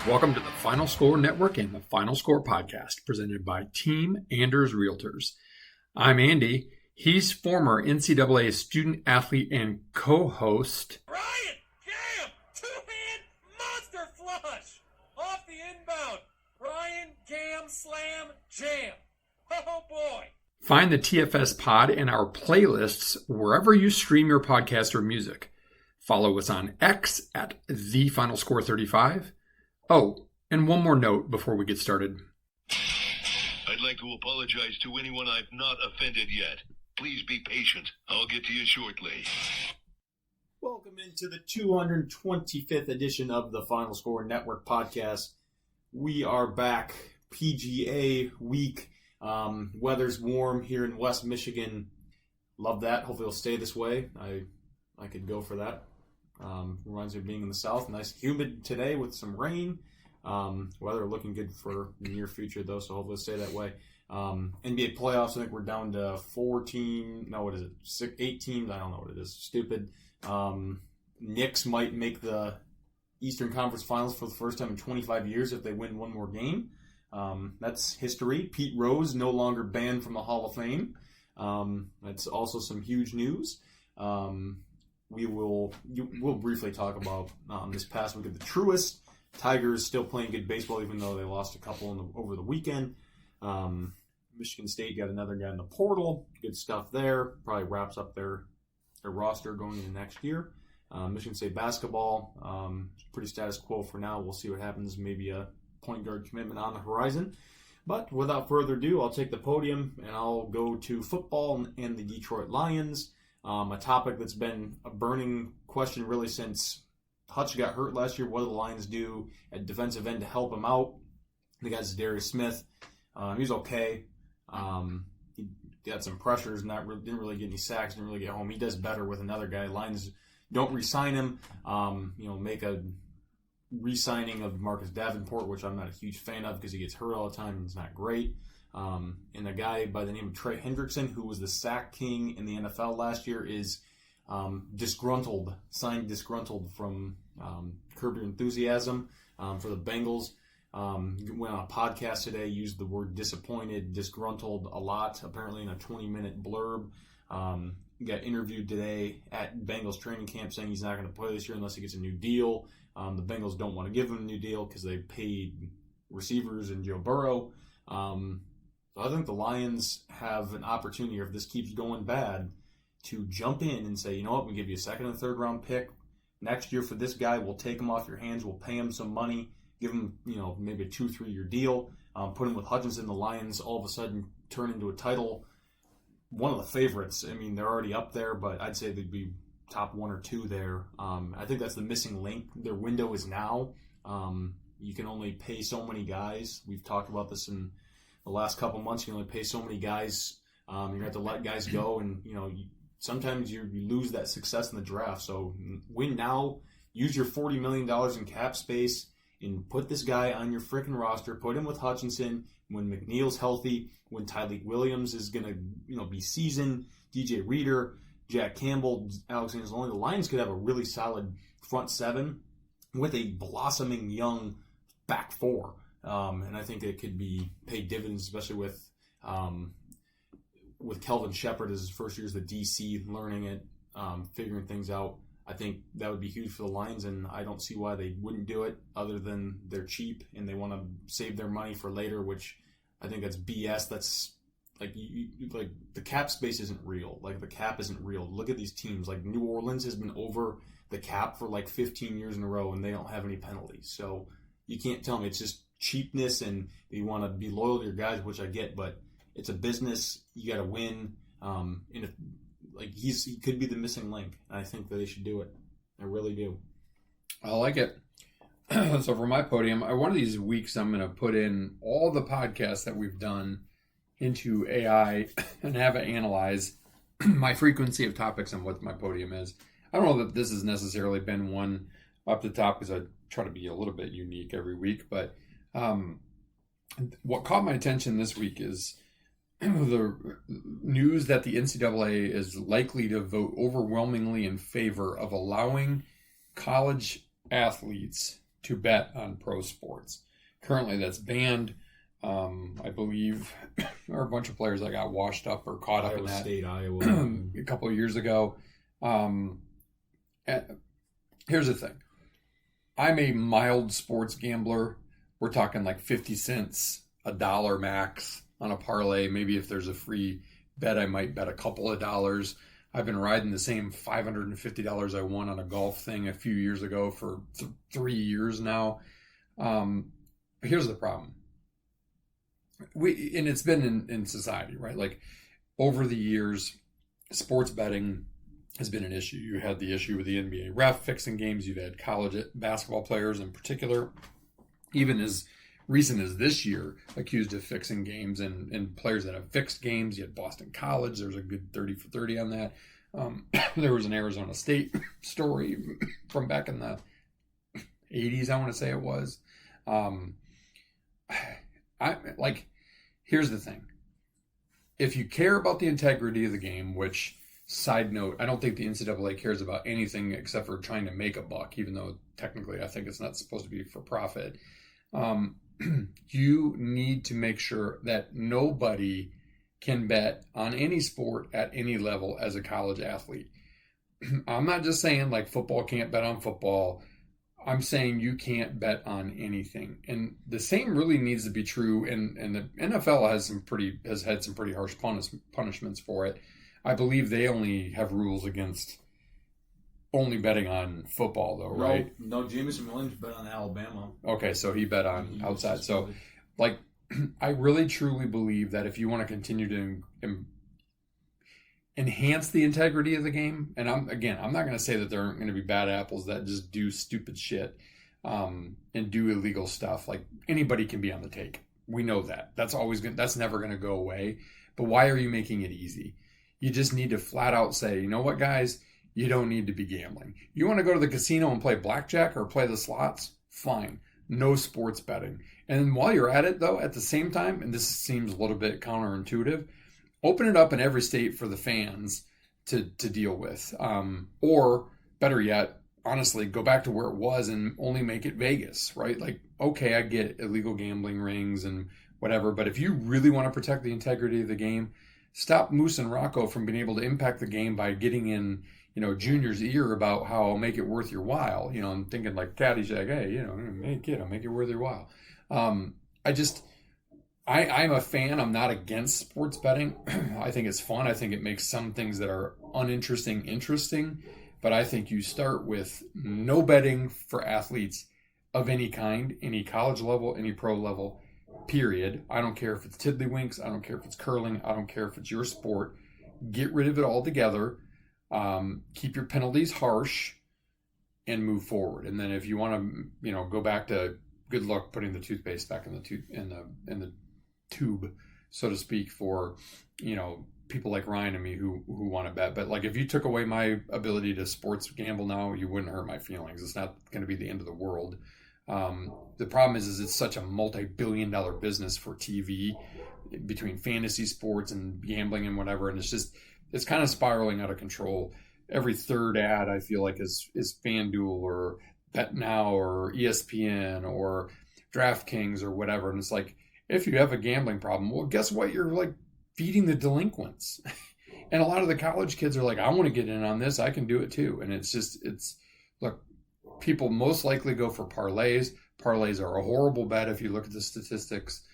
Welcome to the Final Score Network and the Final Score Podcast, presented by Team Anders Realtors. I'm Andy. He's former NCAA student athlete and co-host. Ryan Gam, two-hand monster flush off the inbound. Ryan Gam slam jam. Oh boy. Find the TFS pod and our playlists wherever you stream your podcast or music. Follow us on X at TheFinalScore35. Oh, and one more note before we get started. I'd like to apologize to anyone I've not offended yet. Please be patient. I'll get to you shortly. Welcome into the 225th edition of the Final Score Network podcast. We are back. PGA week. Weather's warm here in West Michigan. Love that. Hopefully it'll stay this way. I could go for that. Reminds me of being in the South. Nice humid today with some rain. Weather looking good for the near future though, so hopefully it'll stay that way. NBA playoffs, I think we're down to 8 teams? I don't know what it is. Stupid. Knicks might make the Eastern Conference Finals for the first time in 25 years if they win one more game. That's history. Pete Rose no longer banned from the Hall of Fame. That's also some huge news. We'll briefly talk about this past week of the Truist. Tigers still playing good baseball, even though they lost a couple over the weekend. Michigan State got another guy in the portal. Good stuff there. Probably wraps up their roster going into next year. Michigan State basketball, pretty status quo for now. We'll see what happens. Maybe a point guard commitment on the horizon. But without further ado, I'll take the podium and I'll go to football and the Detroit Lions. A topic that's been a burning question really since Hutch got hurt last year. What do the Lions do at defensive end to help him out? The guy's Darius Smith. He's okay. He got some pressures, didn't really get any sacks, didn't really get home. He does better with another guy. Lions don't re-sign him. Make a re-signing of Marcus Davenport, which I'm not a huge fan of because he gets hurt all the time and it's not great. And a guy by the name of Trey Hendrickson, who was the sack king in the NFL last year, is disgruntled from Curb Your Enthusiasm for the Bengals. Went on a podcast today, used the word disappointed, disgruntled a lot, apparently in a 20-minute blurb. Got interviewed today at Bengals training camp saying he's not going to play this year unless he gets a new deal. The Bengals don't want to give him a new deal because they paid receivers and Joe Burrow. So I think the Lions have an opportunity, if this keeps going bad, to jump in and say, you know what, we'll give you a second and third round pick next year for this guy. We'll take him off your hands. We'll pay him some money, give him, maybe a 2-3 year deal, put him with Hutchinson. The Lions all of a sudden turn into a title, one of the favorites. I mean, they're already up there, but I'd say they'd be top 1 or 2 there. I think that's the missing link. Their window is now. You can only pay so many guys. We've talked about this in the last couple months. You can only pay so many guys. You're going to have to let guys go, and sometimes you lose that success in the draft. So win now. Use your $40 million in cap space and put this guy on your freaking roster. Put him with Hutchinson when McNeil's healthy, when Tyleik Williams is going to be seasoned, DJ Reader, Jack Campbell, Alexander Zolani. The Lions could have a really solid front seven with a blossoming young back four. And I think it could be paid dividends, especially with Kelvin Shepard as his first year as the DC, learning it, figuring things out. I think that would be huge for the Lions, and I don't see why they wouldn't do it other than they're cheap and they want to save their money for later, which I think that's BS. That's like the cap space isn't real. Like the cap isn't real. Look at these teams. Like New Orleans has been over the cap for like 15 years in a row, and they don't have any penalties. So you can't tell me it's just cheapness and you want to be loyal to your guys, which I get, but it's a business. You got to win. And if, he could be the missing link. I think that they should do it. I really do. I like it. So for my podium, one of these weeks I'm going to put in all the podcasts that we've done into AI and have it analyze my frequency of topics and what my podium is. I don't know that this has necessarily been one up the top because I try to be a little bit unique every week, but what caught my attention this week is the news that the NCAA is likely to vote overwhelmingly in favor of allowing college athletes to bet on pro sports. Currently, that's banned. I believe there are a bunch of players that got washed up or caught up in that State, Iowa. a couple of years ago. Here's the thing. I'm a mild sports gambler. We're talking like 50 cents, $1 max on a parlay. Maybe if there's a free bet, I might bet a couple of dollars. I've been riding the same $550 I won on a golf thing a few years ago for 3 years now. Here's the problem. And it's been in society, right? Like over the years, sports betting has been an issue. You had the issue with the NBA ref fixing games. You've had college basketball players in particular, even as recent as this year, accused of fixing games, and players that have fixed games. You had Boston College. There's a good 30 for 30 on that. There was an Arizona State story from back in the 80s, I want to say it was. Here's the thing. If you care about the integrity of the game, which, side note, I don't think the NCAA cares about anything except for trying to make a buck, even though technically I think it's not supposed to be for profit. You need to make sure that nobody can bet on any sport at any level as a college athlete. I'm not just saying like football can't bet on football. I'm saying you can't bet on anything. And the same really needs to be true. And the NFL has had some pretty harsh punishments for it. I believe they only have rules against only betting on football, though, right? No, Jameson Williams bet on Alabama. Okay, so he bet on outside. So, like, I really truly believe that if you want to continue to enhance the integrity of the game, and I'm not going to say that there aren't going to be bad apples that just do stupid shit and do illegal stuff. Like, anybody can be on the take. We know that. That's never going to go away. But why are you making it easy? You just need to flat out say, you know what, guys? You don't need to be gambling. You want to go to the casino and play blackjack or play the slots? Fine. No sports betting. And while you're at it, though, at the same time, and this seems a little bit counterintuitive, open it up in every state for the fans to deal with. Or, better yet, honestly, go back to where it was and only make it Vegas, right? Like, okay, I get illegal gambling rings and whatever, but if you really want to protect the integrity of the game, stop Moose and Rocco from being able to impact the game by getting in, Junior's ear about how I'll make it worth your while, and thinking like Caddyshack, hey, kid, I'll make it worth your while. I'm a fan. I'm not against sports betting. I think it's fun. I think it makes some things that are uninteresting interesting, but I think you start with no betting for athletes of any kind, any college level, any pro level, period. I don't care if it's tiddlywinks. I don't care if it's curling. I don't care if it's your sport. Get rid of it altogether. Keep your penalties harsh and move forward. And then if you want to, go back to good luck putting the toothpaste back in the tube, so to speak, for, people like Ryan and me who want to bet. But like, if you took away my ability to sports gamble now, you wouldn't hurt my feelings. It's not going to be the end of the world. The problem is it's such a multi-billion-dollar business for TV between fantasy sports and gambling and whatever. And it's kind of spiraling out of control. Every third ad I feel like is FanDuel or BetNow or ESPN or DraftKings or whatever. And it's like, if you have a gambling problem, well, guess what? You're like feeding the delinquents. And a lot of the college kids are like, I want to get in on this. I can do it too. And look, people most likely go for parlays. Parlays are a horrible bet if you look at the statistics,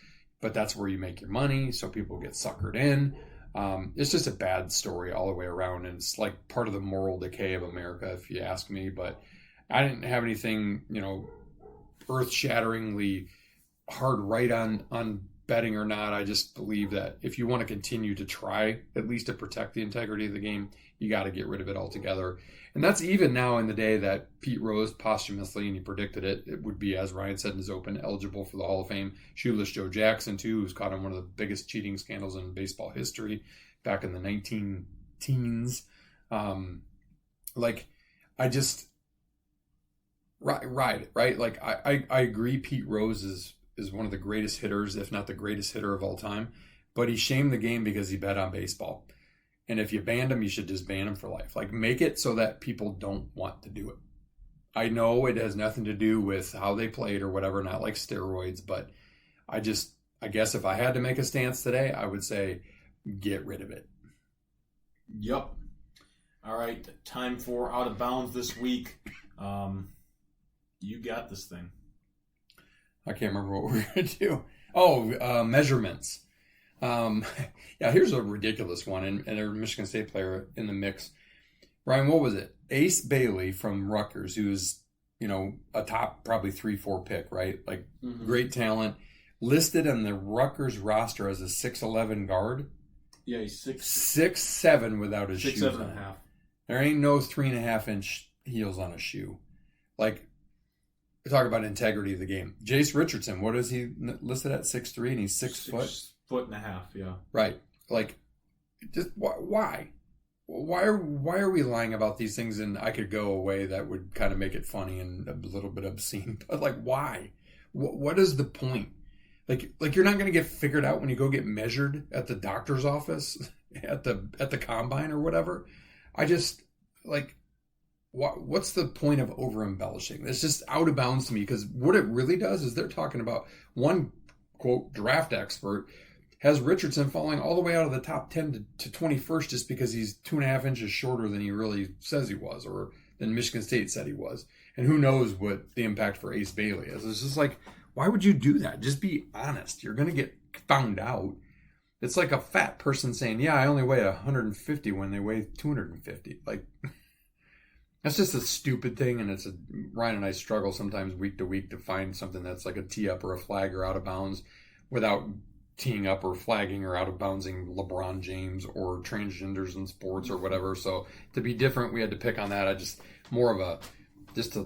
but that's where you make your money. So people get suckered in. It's just a bad story all the way around. And it's like part of the moral decay of America, if you ask me. But I didn't have anything, earth-shatteringly hard right on betting or not. I just believe that if you want to continue to try at least to protect the integrity of the game, you got to get rid of it altogether. And that's even now in the day that Pete Rose posthumously, and he predicted it would be, as Ryan said in his open, eligible for the Hall of Fame. Shoeless Joe Jackson, too, who's caught in one of the biggest cheating scandals in baseball history back in the 19-teens. Ride it, right? Like, I agree Pete Rose is one of the greatest hitters, if not the greatest hitter of all time, but he shamed the game because he bet on baseball. And if you banned him, you should just ban him for life. Like, make it so that people don't want to do it. I know it has nothing to do with how they played or whatever, not like steroids, but I guess if I had to make a stance today, I would say get rid of it. Yep. All right, time for Out of Bounds this week. You got this thing. I can't remember what we're going to do. Oh, measurements. Yeah, here's a ridiculous one, and a Michigan State player in the mix. Ryan, what was it? Ace Bailey from Rutgers, who's, a top probably 3-4 pick, right? Like, great talent. Listed on the Rutgers roster as a 6'11 guard. Yeah, he's 6'7" without his shoes 6'7" on. and a half. There ain't no 3.5-inch heels on a shoe. Like, talk about integrity of the game. Jace Richardson, what is he listed at? 6'3", and he's 6 foot? 6.5 feet, yeah. Right. Like, just why? Why are we lying about these things? And I could go away that would kind of make it funny and a little bit obscene. But like, why? What is the point? Like you're not going to get figured out when you go get measured at the doctor's office, at the combine or whatever. I just like, what's the point of over embellishing? It's just out of bounds to me, because what it really does is they're talking about one quote draft expert has Richardson falling all the way out of the top 10 to 21st just because he's 2.5 inches shorter than he really says he was, or than Michigan State said he was. And who knows what the impact for Ace Bailey is. It's just like, why would you do that? Just be honest. You're going to get found out. It's like a fat person saying, yeah, I only weigh 150 when they weigh 250. Like, that's just a stupid thing. And Ryan and I struggle sometimes week to week to find something that's like a tee up or a flag or out of bounds without teeing up or flagging or out of bouncing LeBron James or transgenders in sports or whatever. So to be different, we had to pick on that. More of a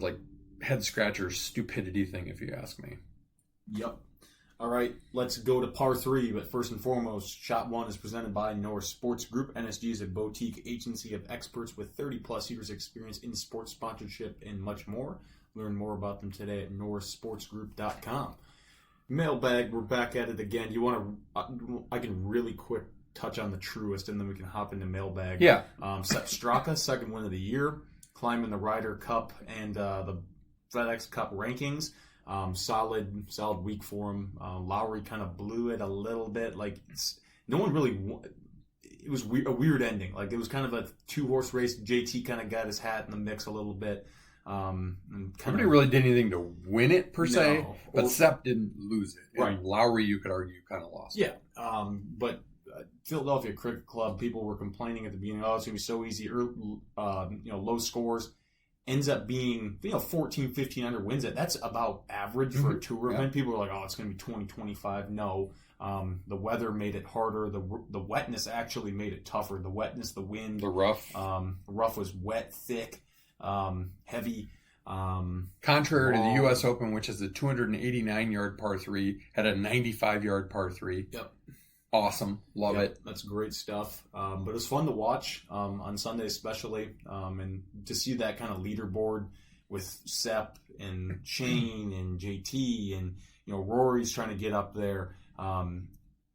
like head scratcher stupidity thing, if you ask me. Yep. All right, let's go to par 3. But first and foremost, Shot 1 is presented by Norris Sports Group. NSG is a boutique agency of experts with 30-plus years experience in sports sponsorship and much more. Learn more about them today at norrissportsgroup.com. Mailbag, we're back at it again. You want to? I can really quick touch on the Truist, and then we can hop into mailbag. Yeah. Sepp Straka, second win of the year, climbing the Ryder Cup and the FedEx Cup rankings. Solid week for him. Lowry kind of blew it a little bit. Like, no one really. It was a weird ending. Like, it was kind of a 2-horse race. JT kind of got his hat in the mix a little bit. Nobody really did anything to win it per se, but Sepp didn't lose it. Right. And Lowry, you could argue, kind of lost. Yeah, but Philadelphia Cricket Club, people were complaining at the beginning, it's going to be so easy, low scores. Ends up being 14, 15 under wins it. That's about average for a tour event. People are like, it's going to be 20, 25. No, the weather made it harder. The wetness actually made it tougher. The wetness, the wind, the rough. The rough was wet, thick. Heavy. Contrary to the U.S. Open, which is a 289-yard par 3, had a 95-yard par 3. Yep. Awesome. Love it. That's great stuff. But it was fun to watch on Sunday especially, and to see that kind of leaderboard with Sepp and Shane and JT and Rory's trying to get up there.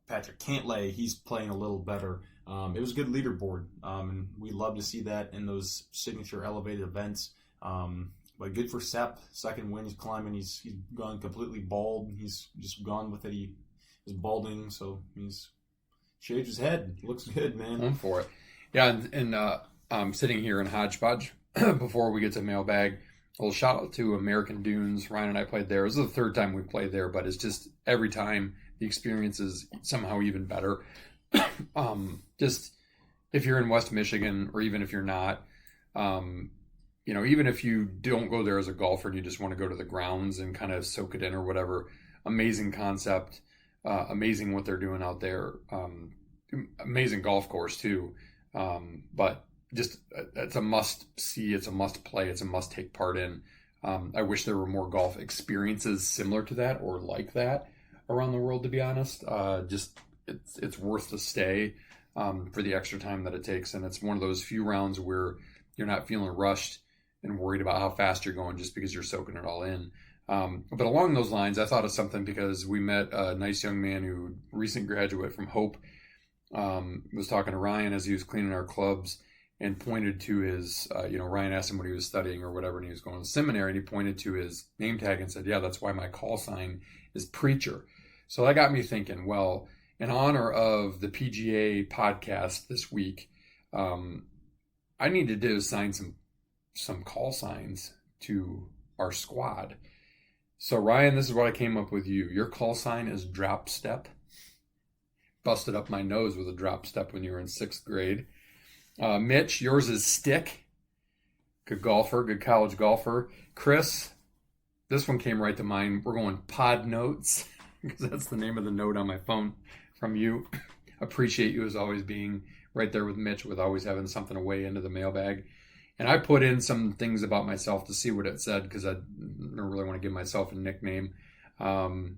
Patrick Cantlay, he's playing a little better. It was a good leaderboard, and we love to see that in those signature elevated events. But good for Sepp. Second win, he's climbing. He's gone completely bald. He's just gone with it. He is balding, so he's shaved his head. Looks good, man. I'm for it. Yeah, and I'm sitting here in Hodgepodge before we get to mailbag. A little shout out to American Dunes. Ryan and I played there. This is the third time we played there, but it's just every time the experience is somehow even better. Just if you're in West Michigan, or even if you're not, even if you don't go there as a golfer and you just want to go to the grounds and kind of soak it in or whatever, amazing concept, amazing what they're doing out there, amazing golf course too. But just it's a must see, it's a must play, it's a must take part in. I wish there were more golf experiences similar to that or like that around the world, to be honest. Just it's worth the stay for the extra time that it takes, and it's one of those few rounds where you're not feeling rushed and worried about how fast you're going just because you're soaking it all in. But along those lines, I thought of something because we met a nice young man who, recent graduate from Hope, was talking to Ryan as he was cleaning our clubs, and pointed to his, Ryan asked him what he was studying or whatever, and he was going to seminary, and he pointed to his name tag and said, yeah, that's why my call sign is preacher. So that got me thinking, well, in honor of the PGA podcast this week, I needed to assign some call signs to our squad. So Ryan, this is what I came up with you. Your call sign is drop step. Busted up my nose with a drop step when you were in 6th grade. Mitch, yours is stick. Good golfer, good college golfer. Chris, this one came right to mind. We're going pod notes because that's the name of the note on my phone from you. Appreciate you as always being right there with Mitch, with always having something to weigh into the mailbag. And I put in some things about myself to see what it said because I don't really want to give myself a nickname. So I'm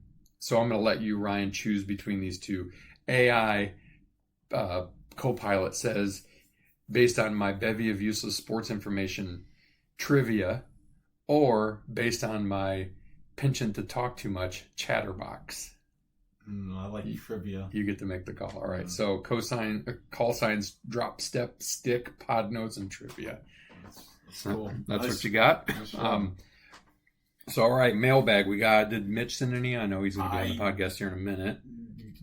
going to let you, Ryan, choose between these two. AI Copilot says, based on my bevy of useless sports information, trivia, or based on my penchant to talk too much, chatterbox. I like trivia. You get to make the call. All right. So call signs, drop step, stick, pod notes, and trivia. That's cool. That's Nice. what you got. So all right, mailbag. Did Mitch send any? I know he's going to be on the podcast here in a minute.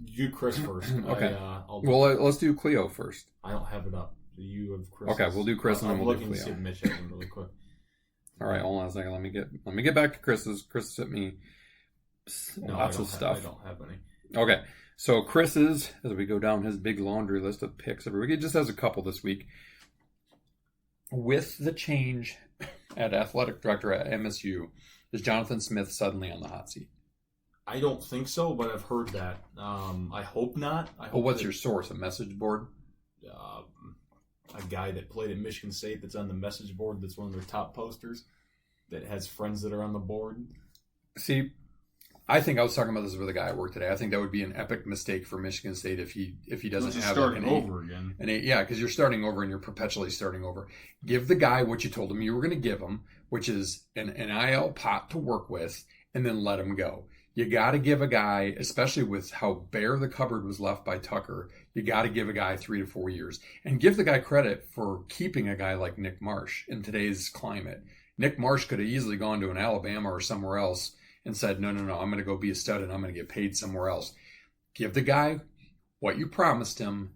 You, Chris, first. Okay. I'll Let's do Cleo first. I don't have it up. You have Chris. Okay, we'll do Chris and then I'm we'll do looking to Cleo. see if Mitch has them really quick. All right, hold on a second. Let me get back to Chris's. Chris sent me No, lots I of don't stuff. I don't have any. Okay, so Chris's, as we go down his big laundry list of picks every week, he just has a couple this week. With the change at athletic director at MSU, is Jonathan Smith suddenly on the hot seat? I don't think so, but I've heard that. I hope not. What's your source? A message board? A guy that played at Michigan State that's on the message board, that's one of their top posters, that has friends that are on the board. See, I think I was talking about this with a guy at work today. I think that would be an epic mistake for Michigan State if he doesn't have starting over again. Yeah, because you're starting over and you're perpetually starting over. Give the guy what you told him you were going to give him, which is an NIL pot to work with, and then let him go. You got to give a guy, especially with how bare the cupboard was left by Tucker, you got to give a guy 3 to 4 years. And give the guy credit for keeping a guy like Nick Marsh in today's climate. Nick Marsh could have easily gone to an Alabama or somewhere else and said, no, I'm going to go be a stud and I'm going to get paid somewhere else. Give the guy what you promised him.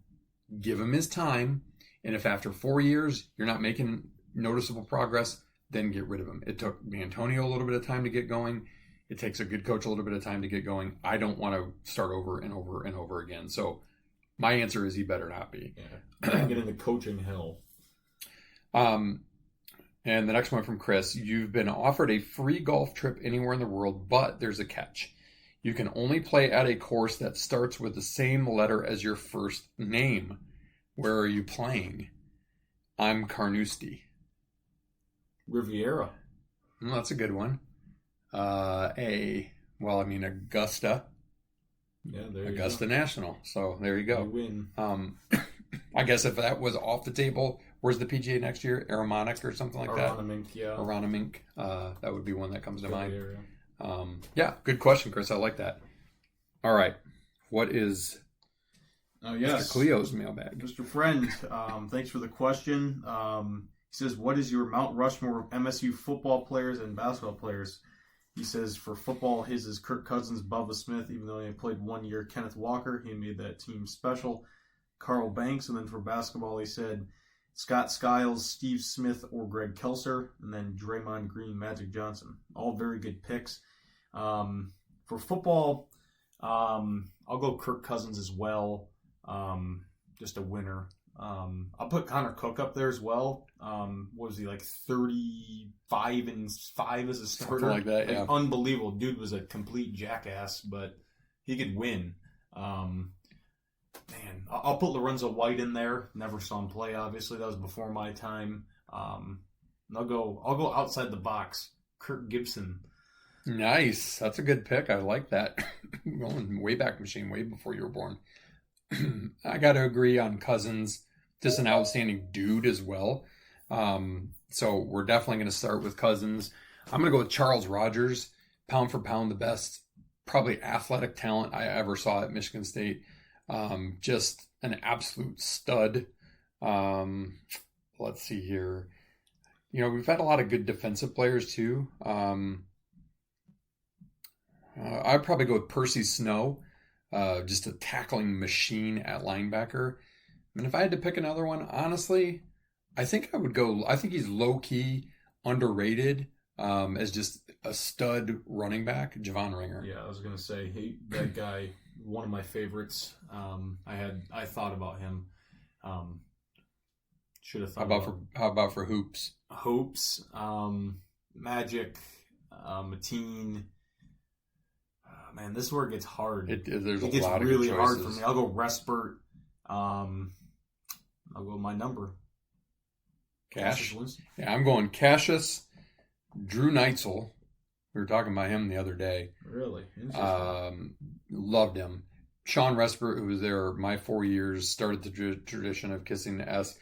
Give him his time. And if after 4 years you're not making noticeable progress, then get rid of him. It took Antonio a little bit of time to get going. It takes a good coach a little bit of time to get going. I don't want to start over and over and over again. So my answer is he better not be. Yeah. Get into coaching hell. And the next one from Chris. You've been offered a free golf trip anywhere in the world, but there's a catch. You can only play at a course that starts with the same letter as your first name. Where are you playing? I'm Carnoustie. Riviera. Well, that's a good one. Augusta. Yeah, there you Augusta National. So there you go. go. You win. I guess if that was off the table, where's the PGA next year? Aramonic or something like that? Aronimink, yeah. Aronimink. That would be one that comes to mind. Area. Yeah, good question, Chris. I like that. All right. What is Yes. Mr. Cleo's mailbag? Mr. Friend, thanks for the question. He says, what is your Mount Rushmore of MSU football players and basketball players? He says, for football, his is Kirk Cousins, Bubba Smith, even though he played 1 year, Kenneth Walker. He made that team special. Carl Banks. And then for basketball, he said Scott Skiles, Steve Smith, or Greg Kelser. And then Draymond Green, Magic Johnson. All very good picks. For football, I'll go Kirk Cousins as well. Just a winner. I'll put Connor Cook up there as well. What was he, like 35-5 as a starter? Something like that, yeah. Unbelievable. Dude was a complete jackass, but he could win. I'll put Lorenzo White in there. Never saw him play, obviously. That was before my time. And I'll go outside the box. Kirk Gibson. Nice. That's a good pick. I like that. Going way back machine, way before you were born. I got to agree on Cousins. Just an outstanding dude as well. So we're definitely going to start with Cousins. I'm going to go with Charles Rogers. Pound for pound, the best, probably athletic talent I ever saw at Michigan State. Just an absolute stud. let's see here. We've had a lot of good defensive players too. I'd probably go with Percy Snow, just a tackling machine at linebacker. And if I had to pick another one, honestly, I think he's low-key underrated as just a stud running back, Javon Ringer. Yeah, I was going to say, that guy, one of my favorites. I thought about him. Should have thought How about for Hoops? Hoops, Magic, Mateen. Man, this is where it gets hard. There's it a gets lot of really good hard choices. for me. I'll go Respert. I'll go with my number. Cash. Winston. Yeah, I'm going Cassius, Drew Neitzel. We were talking about him the other day. Really? Interesting. Loved him. Sean Respert, who was there my 4 years, started the tradition of kissing the S.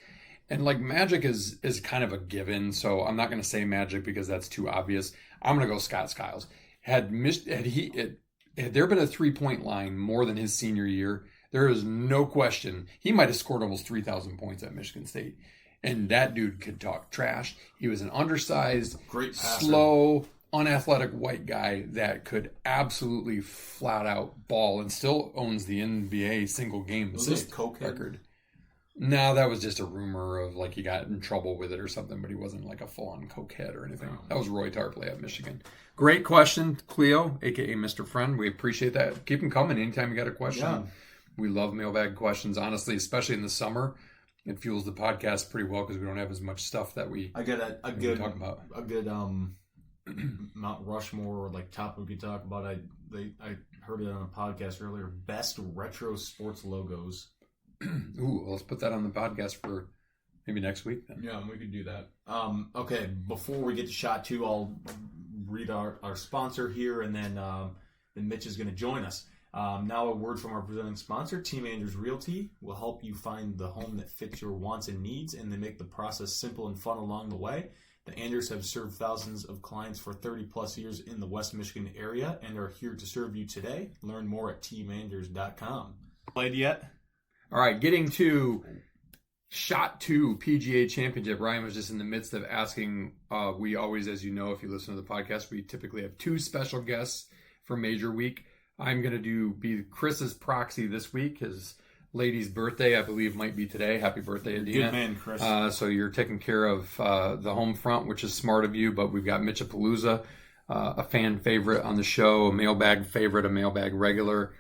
And Magic is kind of a given, so I'm not going to say Magic because that's too obvious. I'm going to go Scott Skiles. Had there been a 3-point line more than his senior year, there is no question he might have scored almost 3,000 points at Michigan State. And that dude could talk trash. He was an undersized, great passer, slow, unathletic white guy that could absolutely flat out ball and still owns the NBA single game assist record. No, that was just a rumor of he got in trouble with it or something, but he wasn't a full-on cokehead or anything. That was Roy Tarpley at Michigan. Great question, Cleo, a.k.a. Mr. Friend. We appreciate that. Keep them coming anytime you got a question. Yeah. We love mailbag questions, honestly, especially in the summer. It fuels the podcast pretty well because we don't have as much stuff that we talk about. A good Mount Rushmore or topic we could talk about. I heard it on a podcast earlier. Best retro sports logos. Ooh, let's put that on the podcast for maybe next week then. Yeah, we could do that. Okay, before we get to shot 2, I'll read our sponsor here, and then Mitch is going to join us. Now a word from our presenting sponsor, Team Andrews Realty, will help you find the home that fits your wants and needs, and they make the process simple and fun along the way. The Andrews have served thousands of clients for 30-plus years in the West Michigan area and are here to serve you today. Learn more at teamandrews.com. Played yet? All right, getting to Shot 2 PGA Championship. Ryan was just in the midst of asking. We always, as you know, if you listen to the podcast, we typically have 2 special guests for Major Week. I'm going to be Chris's proxy this week. His lady's birthday, I believe, might be today. Happy birthday, Adina. Good man, Chris. So you're taking care of the home front, which is smart of you. But we've got Mitchapalooza, a fan favorite on the show, a mailbag favorite, a mailbag regular.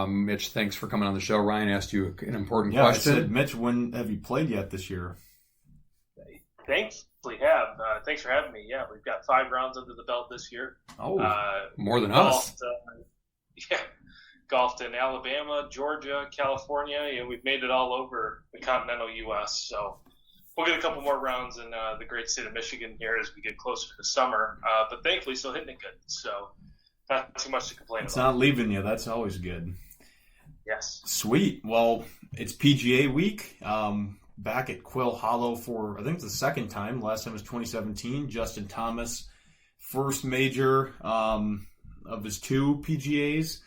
Mitch, thanks for coming on the show. Ryan asked you an important question. I said, Mitch, when have you played yet this year? Thanks, we have. Thanks for having me. Yeah, we've got 5 rounds under the belt this year. Oh, more than us. Golfed in Alabama, Georgia, California, and we've made it all over the continental U.S. So we'll get a couple more rounds in the great state of Michigan here as we get closer to the summer. But thankfully, still hitting it good. So not too much to complain about. It's not leaving you. That's always good. Yes. Sweet. Well, it's PGA week. Back at Quill Hollow for, I think it's the second time. Last time was 2017. Justin Thomas, first major of his 2 PGAs.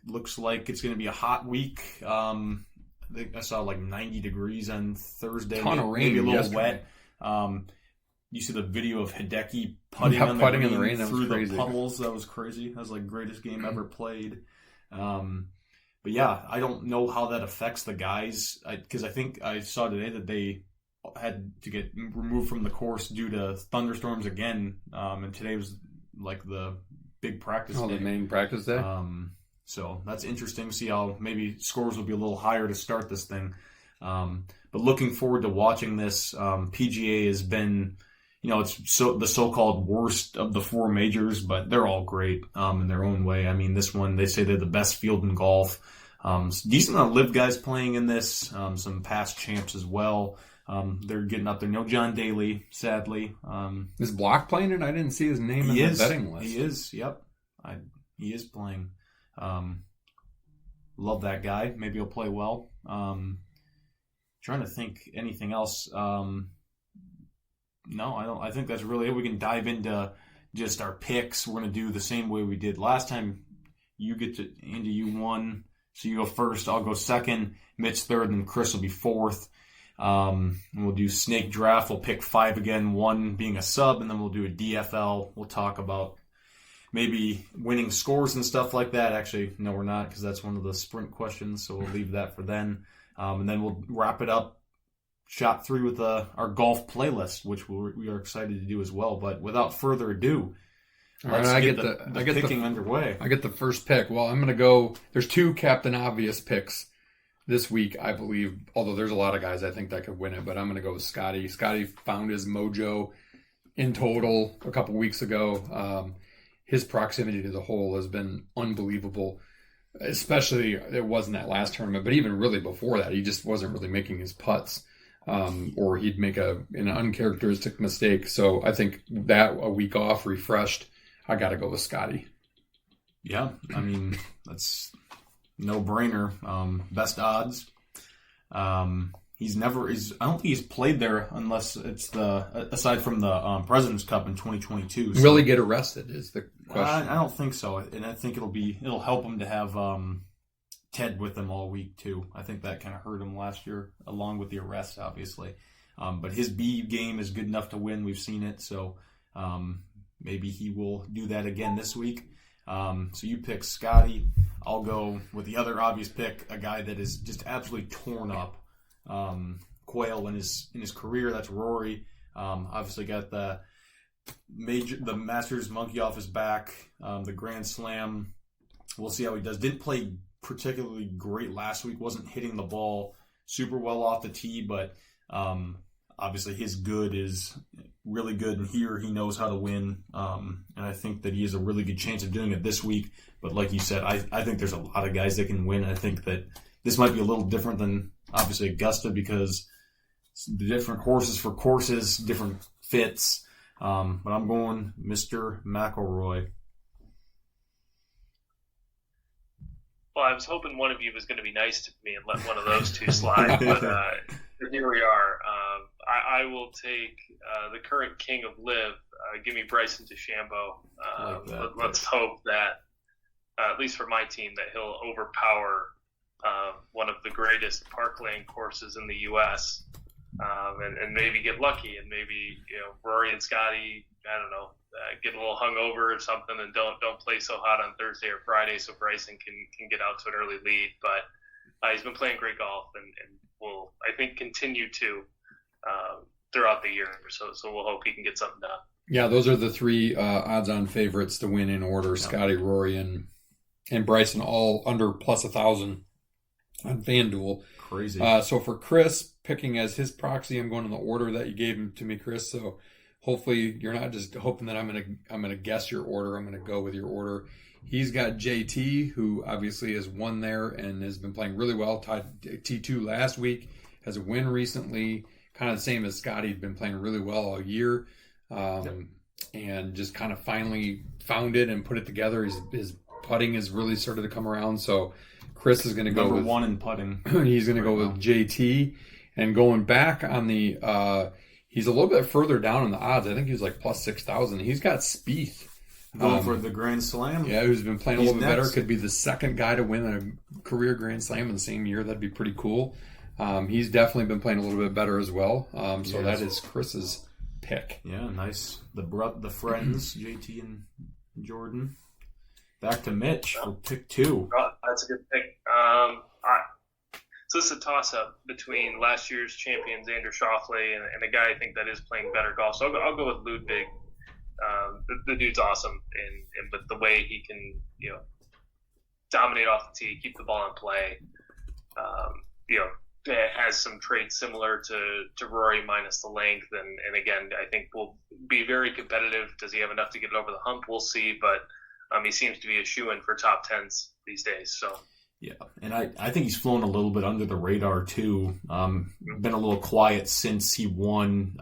Looks like it's going to be a hot week. I think I saw 90 degrees on Thursday. Ton of rain, maybe a little yesterday. wet. You see the video of Hideki putting on the putting in the rain. That through was crazy. the puddles. That was crazy. That was greatest game ever played. But yeah, I don't know how that affects the guys, because I think I saw today that they had to get removed from the course due to thunderstorms again, and today was the big practice day. The main practice day. So that's interesting. See how maybe scores will be a little higher to start this thing. But looking forward to watching this. PGA has been, it's the so-called worst of the 4 majors, but they're all great in their own way. I mean, this one, they say they're the best field in golf. Decent amount of live guys playing in this. Some past champs as well. They're getting up there. No John Daly, sadly. Is Block playing it? I didn't see his name in the betting list. He is, yep. He is playing. Love that guy. Maybe he'll play well. Trying to think anything else. No, I don't. I think that's really it. We can dive into just our picks. We're going to do the same way we did last time. You won, so you go first. I'll go second. Mitch third, and Chris will be fourth. We'll do snake draft. We'll pick 5 again, 1 being a sub, and then we'll do a DFL. We'll talk about maybe winning scores and stuff like that. Actually, no, we're not, because that's one of the sprint questions, so we'll leave that for then. And then we'll wrap it up, shot 3 with our golf playlist, which we are excited to do as well. But without further ado, let's get the picking underway. I get the first pick. Well, I'm going to go. There's 2 Captain Obvious picks this week, I believe. Although there's a lot of guys I think that could win it, but I'm going to go with Scotty. Scotty found his mojo in total a couple weeks ago. His proximity to the hole has been unbelievable. Especially, it wasn't that last tournament, but even really before that, he just wasn't really making his putts. Or he'd make an uncharacteristic mistake. So I think that a week off, refreshed, I got to go with Scotty. Yeah, I mean, that's no brainer. Best odds. I don't think he's played there unless it's aside from the President's Cup in 2022. So. Will he get arrested is the question. I don't think so. And I think it'll help him to have Ted with him all week too. I think that kind of hurt him last year, along with the arrest, obviously. But his B game is good enough to win. We've seen it, so maybe he will do that again this week. So you pick Scotty. I'll go with the other obvious pick, a guy that is just absolutely torn up. Quail in his career. That's Rory. Obviously got the Masters monkey off his back. The Grand Slam. We'll see how he does. Didn't play particularly great last week. Wasn't hitting the ball super well off the tee, but obviously his good is really good, and here he knows how to win. And I think that he has a really good chance of doing it this week. But like you said, I think there's a lot of guys that can win. I think that this might be a little different than obviously Augusta because the different horses for courses, different fits. But I'm going Mr. McIlroy. Well, I was hoping one of you was going to be nice to me and let one of those 2 slide, but here we are. I will take the current king of live. Give me Bryson DeChambeau. Let's hope that, at least for my team, that he'll overpower one of the greatest parkland courses in the U.S. And maybe get lucky, and maybe Rory and Scotty, I don't know, get a little hungover or something, and don't play so hot on Thursday or Friday, so Bryson can get out to an early lead. But he's been playing great golf, and will, I think, continue to throughout the year. So we'll hope he can get something done. Yeah, those are the 3 odds-on favorites to win in order: Scotty, Rory, and Bryson, all under plus 1,000 on FanDuel. Crazy. So for Chris, picking as his proxy, I'm going in the order that you gave him to me, Chris. So hopefully you're not just hoping that I'm gonna guess your order. I'm gonna go with your order. He's got JT, who obviously has won there and has been playing really well. Tied T2 last week, has a win recently. Kind of the same as Scotty, been playing really well all year, and just kind of finally found it and put it together. His putting has really started to come around. So Chris is going to go with number 1 in putting. He's going to go with JT, and going back on the. He's a little bit further down in the odds. I think he's like plus 6,000. He's got Spieth. Going for the Grand Slam. Yeah, who's been playing a little bit better. Could be the second guy to win a career Grand Slam in the same year. That'd be pretty cool. He's definitely been playing a little bit better as well. So that is Chris's pick. Yeah, nice. The friends, JT and Jordan. Back to Mitch for pick 2. Oh, that's a good pick. So this is a toss-up between last year's champion Xander Schauffele and a guy I think that is playing better golf. So I'll go with Ludwig. The dude's awesome, and but the way he can dominate off the tee, keep the ball in play, has some traits similar to Rory minus the length, and again I think will be very competitive. Does he have enough to get it over the hump? We'll see, but he seems to be a shoo-in for top 10s these days. So. Yeah, and I think he's flown a little bit under the radar too. Been a little quiet since he won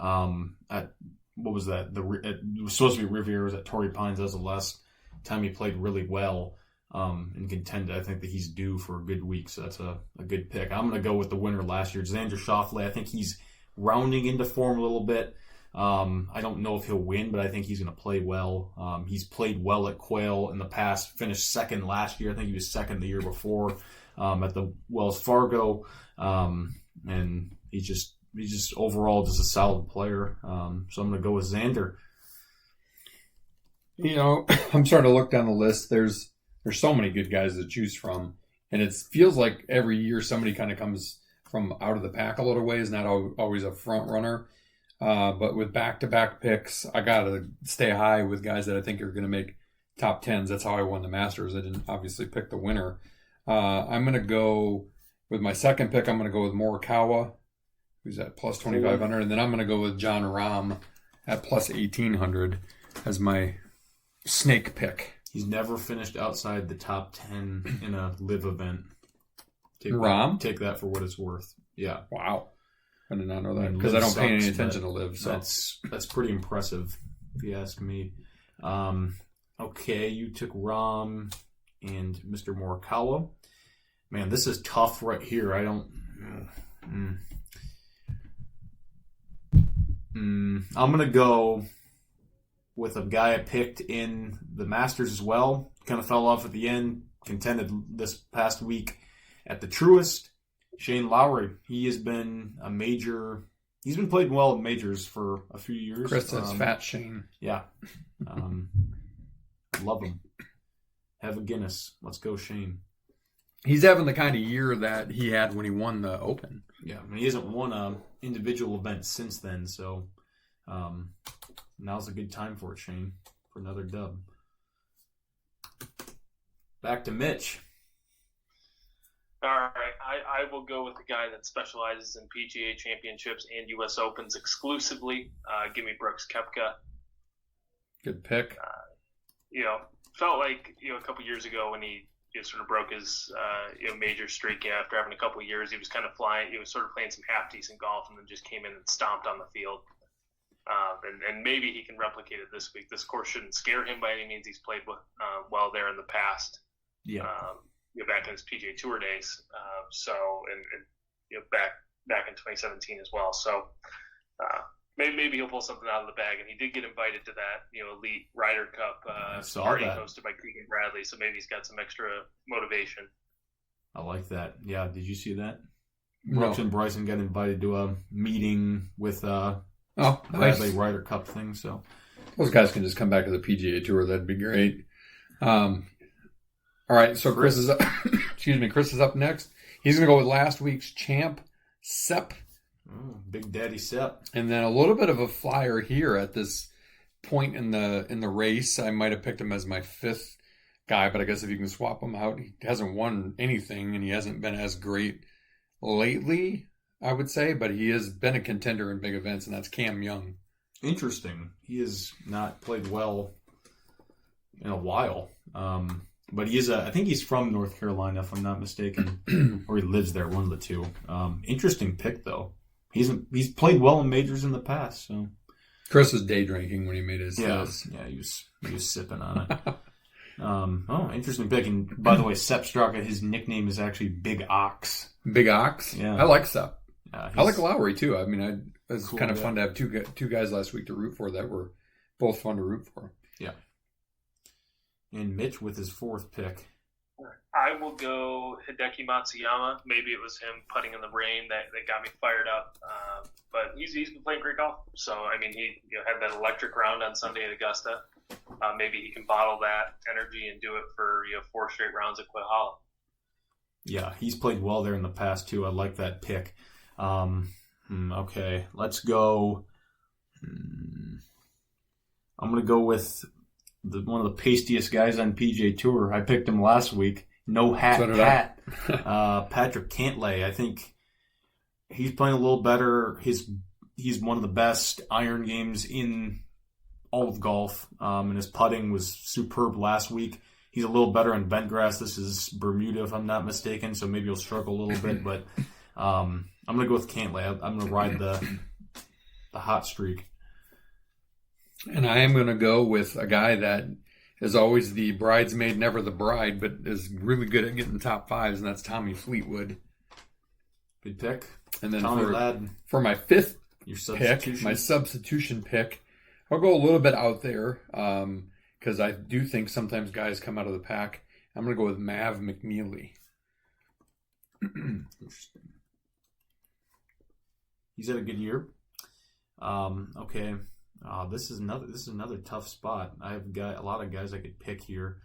at what was that? It was supposed to be Riviera. It was at Torrey Pines. That was the last time he played really well and contended. I think that he's due for a good week, so that's a good pick. I'm going to go with the winner last year, Xander Schauffele. I think he's rounding into form a little bit. I don't know if he'll win, but I think he's going to play well. He's played well at Quail in the past, finished second last year. I think he was second the year before at the Wells Fargo. And he's just he's just overall just a solid player. So I'm going to go with Xander. You know, I'm starting to look down the list. There's so many good guys to choose from, and it feels like every year somebody kind of comes from out of the pack a little ways, not always a front runner. But with back-to-back picks, I got to stay high with guys that I think are going to make top 10s. That's how I won the Masters. I didn't obviously pick the winner. I'm going to go with my second pick. I'm going to go with Morikawa, who's at plus 2,500. And then I'm going to go with John Rahm at plus 1,800 as my snake pick. He's never finished outside the top 10 in a live event. Rahm? Take that for what it's worth. Yeah. Wow. I did not know that And because I Liv don't pay any sucks, attention but to live. So that's pretty impressive, if you ask me. Okay, you took Rahm and Mr. Morikawa. Man, this is tough right here. I don't. I'm gonna go with a guy I picked in the Masters as well. Kind of fell off at the end. Contended this past week at the Truist. Shane Lowry. He has been a major. He's been playing well in majors for a few years. Chris says Fat Shane. Yeah. Love him. Have a Guinness. Let's go, Shane. He's having the kind of year that he had when he won the Open. Yeah, I mean, he hasn't won an individual event since then, so now's a good time for it, Shane, for another dub. Back to Mitch. All right, I will go with the guy that specializes in PGA Championships and U.S. Opens exclusively. Give me Brooks Koepka. Good pick. Felt like a couple years ago when he sort of broke his major streak after having a couple of years. He was kind of flying. He was sort of playing some half decent golf and then just came in and stomped on the field. And maybe he can replicate it this week. This course shouldn't scare him by any means. He's played well there in the past. Yeah. Back in his PGA Tour days. And back in 2017 as well. So maybe he'll pull something out of the bag. And he did get invited to that elite Ryder Cup party hosted by Keegan Bradley. So maybe he's got some extra motivation. I like that. Yeah. Did you see that? No. Brooks and Bryson got invited to a meeting with Bradley nice. Ryder Cup thing. So Those guys can just come back to the PGA Tour. That'd be great. All right, so Chris is up. Chris is up next. He's going to go with last week's champ, Sepp. Big Daddy Sepp. And then a little bit of a flyer here at this point in the race. I might have picked him as my fifth guy, but I guess if you can swap him out, he hasn't won anything, and he hasn't been as great lately, I would say, but he has been a contender in big events, and that's Cam Young. Interesting. He has not played well in a while. But he is I think he's from North Carolina, if I'm not mistaken, or he lives there, one of the two. Interesting pick, though. He's played well in majors in the past. So Chris was day drinking when he made his list. Yeah, he was sipping on it. Interesting pick. And by the way, Sepp Straka, his nickname is actually Big Ox. Big Ox? Yeah. I like Sepp. I like Lowry, too. I mean, it was cool, kind of fun to have two guys last week to root for that were both fun to root for. Yeah. And Mitch with his fourth pick. I will go Hideki Matsuyama. Maybe it was him putting in the rain that got me fired up. But he's been playing great golf. So, I mean, he had that electric round on Sunday at Augusta. Maybe he can bottle that energy and do it for 4 straight rounds at Quail Hollow. Yeah, he's played well there in the past, too. I like that pick. Okay, let's go. I'm going to go with one of the pastiest guys on PGA Tour. I picked him last week. No hat, So did Pat. Patrick Cantlay. I think he's playing a little better. He's one of the best iron games in all of golf. And his putting was superb last week. He's a little better on bent grass. This is Bermuda, if I'm not mistaken, so maybe he'll struggle a little bit. But I'm going to go with Cantlay. I'm going to ride the hot streak. And I am going to go with a guy that is always the bridesmaid, never the bride, but is really good at getting top fives, and that's Tommy Fleetwood. Good pick. And then Tommy Ladd, for my fifth your pick, my substitution pick, I'll go a little bit out there because I do think sometimes guys come out of the pack. I'm going to go with Mav McNeely. Interesting. He's had a good year. Okay. This is another tough spot. I've got a lot of guys I could pick here.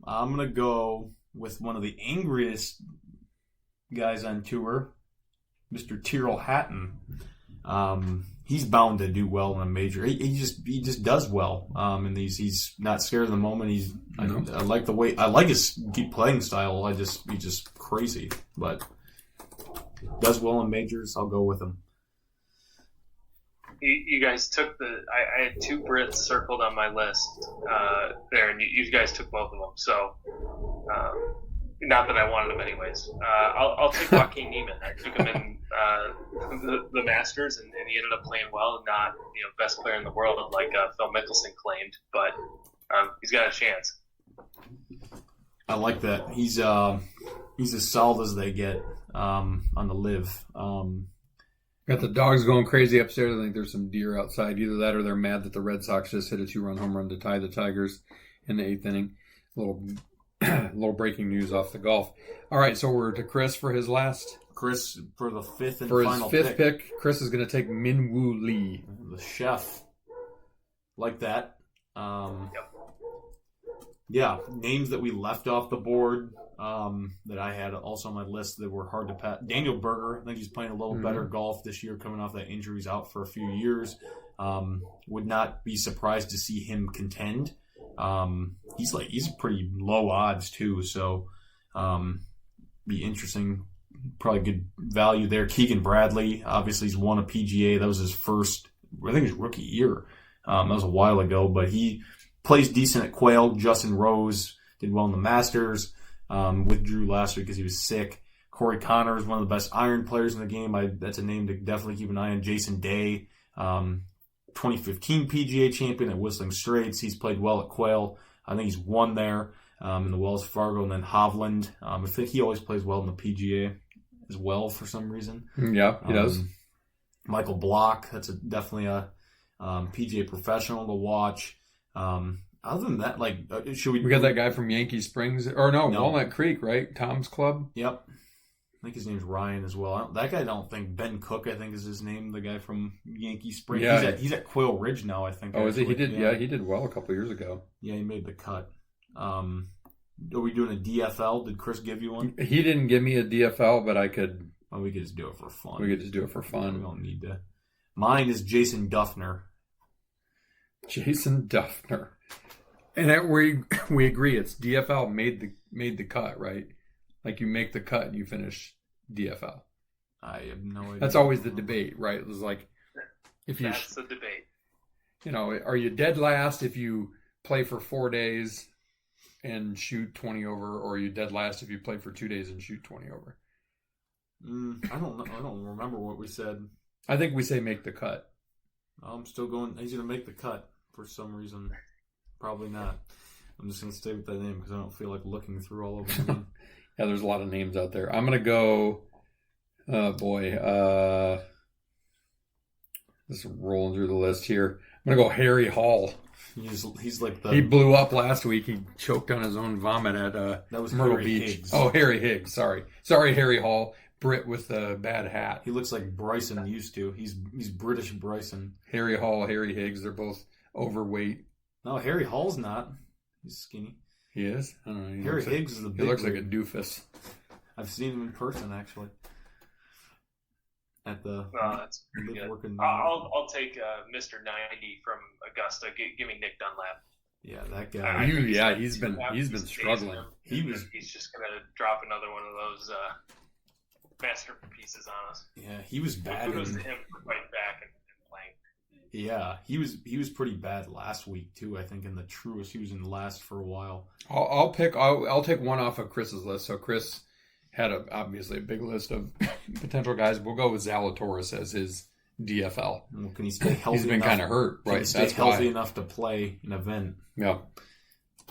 I'm gonna go with one of the angriest guys on tour, Mr. Tyrrell Hatton. He's bound to do well in a major. He just does well. In these, he's not scared of the moment. I like his playing style. He's just crazy, but does well in majors. I'll go with him. You guys took I had two Brits circled on my list there, and you guys took both of them. So, not that I wanted them anyways. I'll take Joaquin Niemann. I took him in the Masters, and he ended up playing well, and not best player in the world like Phil Mickelson claimed, but he's got a chance. I like that. He's as solid as they get on the live. Got the dogs going crazy upstairs. I think there's some deer outside. Either that or they're mad that the Red Sox just hit a 2-run home run to tie the Tigers in the 8th inning. Little breaking news off the golf. All right, so we're to Chris for his last. Chris for the fifth and for final his fifth pick. Chris is going to take Min-Woo Lee. The chef. Like that. Yep. Yeah, names that we left off the board that I had also on my list that were hard to pass. Daniel Berger, I think he's playing a little better golf this year, coming off that injury. He's out for a few years. Would not be surprised to see him contend. He's pretty low odds too, so be interesting. Probably good value there. Keegan Bradley, obviously he's won a PGA. That was his first, I think his rookie year. That was a while ago, but he plays decent at Quail. Justin Rose did well in the Masters. Withdrew last week because he was sick. Corey Connor is one of the best iron players in the game. That's a name to definitely keep an eye on. Jason Day, 2015 PGA champion at Whistling Straits. He's played well at Quail. I think he's won there in the Wells Fargo. And then Hovland. I think he always plays well in the PGA as well for some reason. Yeah, he does. Michael Block. That's definitely a PGA professional to watch. Other than that, should we? We got that guy from Yankee Springs, or no, Walnut Creek, right? Tom's Club. Yep. I think his name's Ryan as well. That guy, I don't think Ben Cook. I think is his name. The guy from Yankee Springs. Yeah, he's at Quail Ridge now. I think. Oh, is he? He did. Yeah. He did well a couple of years ago. Yeah, he made the cut. Are we doing a DFL? Did Chris give you one? He didn't give me a DFL, but I could. Oh, we could just do it for fun. We could just do it for fun. We don't need to. Mine is Jason Duffner. Jason Duffner. And we agree it's DFL made the cut, right? Like you make the cut and you finish DFL. I have no idea. That's always the debate, right? It was like That's the debate. Are you dead last if you play for 4 days and shoot 20 over, or are you dead last if you play for 2 days and shoot 20 over? I don't know. I don't remember what we said. I think we say make the cut. I'm still going. He's going to make the cut for some reason. Probably not. I'm just going to stay with that name because I don't feel like looking through all of them. Yeah, there's a lot of names out there. I'm going to go, just rolling through the list here. I'm going to go Harry Hall. He's like He blew up last week. He choked on his own vomit at that was Myrtle Harry Beach. Higgs. Oh, Harry Higgs. Sorry, Harry Hall. Brit with the bad hat. He looks like Bryson used to. He's British Bryson. Harry Hall, Harry Higgs. They're both overweight. No, Harry Hall's not. He's skinny. He is? I don't know. Harry Higgs is the big He looks like a league. doofus. I've seen him in person, actually. At the That's pretty good. working. I'll take Mr. 90 from Augusta. Give me Nick Dunlap. Yeah, that guy. He's been struggling. He's just gonna drop another one of those masterpieces on us. Yeah, he was bad. Kudos to him for fighting back and playing. Yeah, he was pretty bad last week too. I think in the Truist, he was in last for a while. I'll take one off of Chris's list. So Chris had obviously a big list of potential guys. We'll go with Zalatoris as his DFL. Well, can he stay healthy? He's been kind of hurt, Can right? he stay That's healthy why. enough to play an event? Yeah.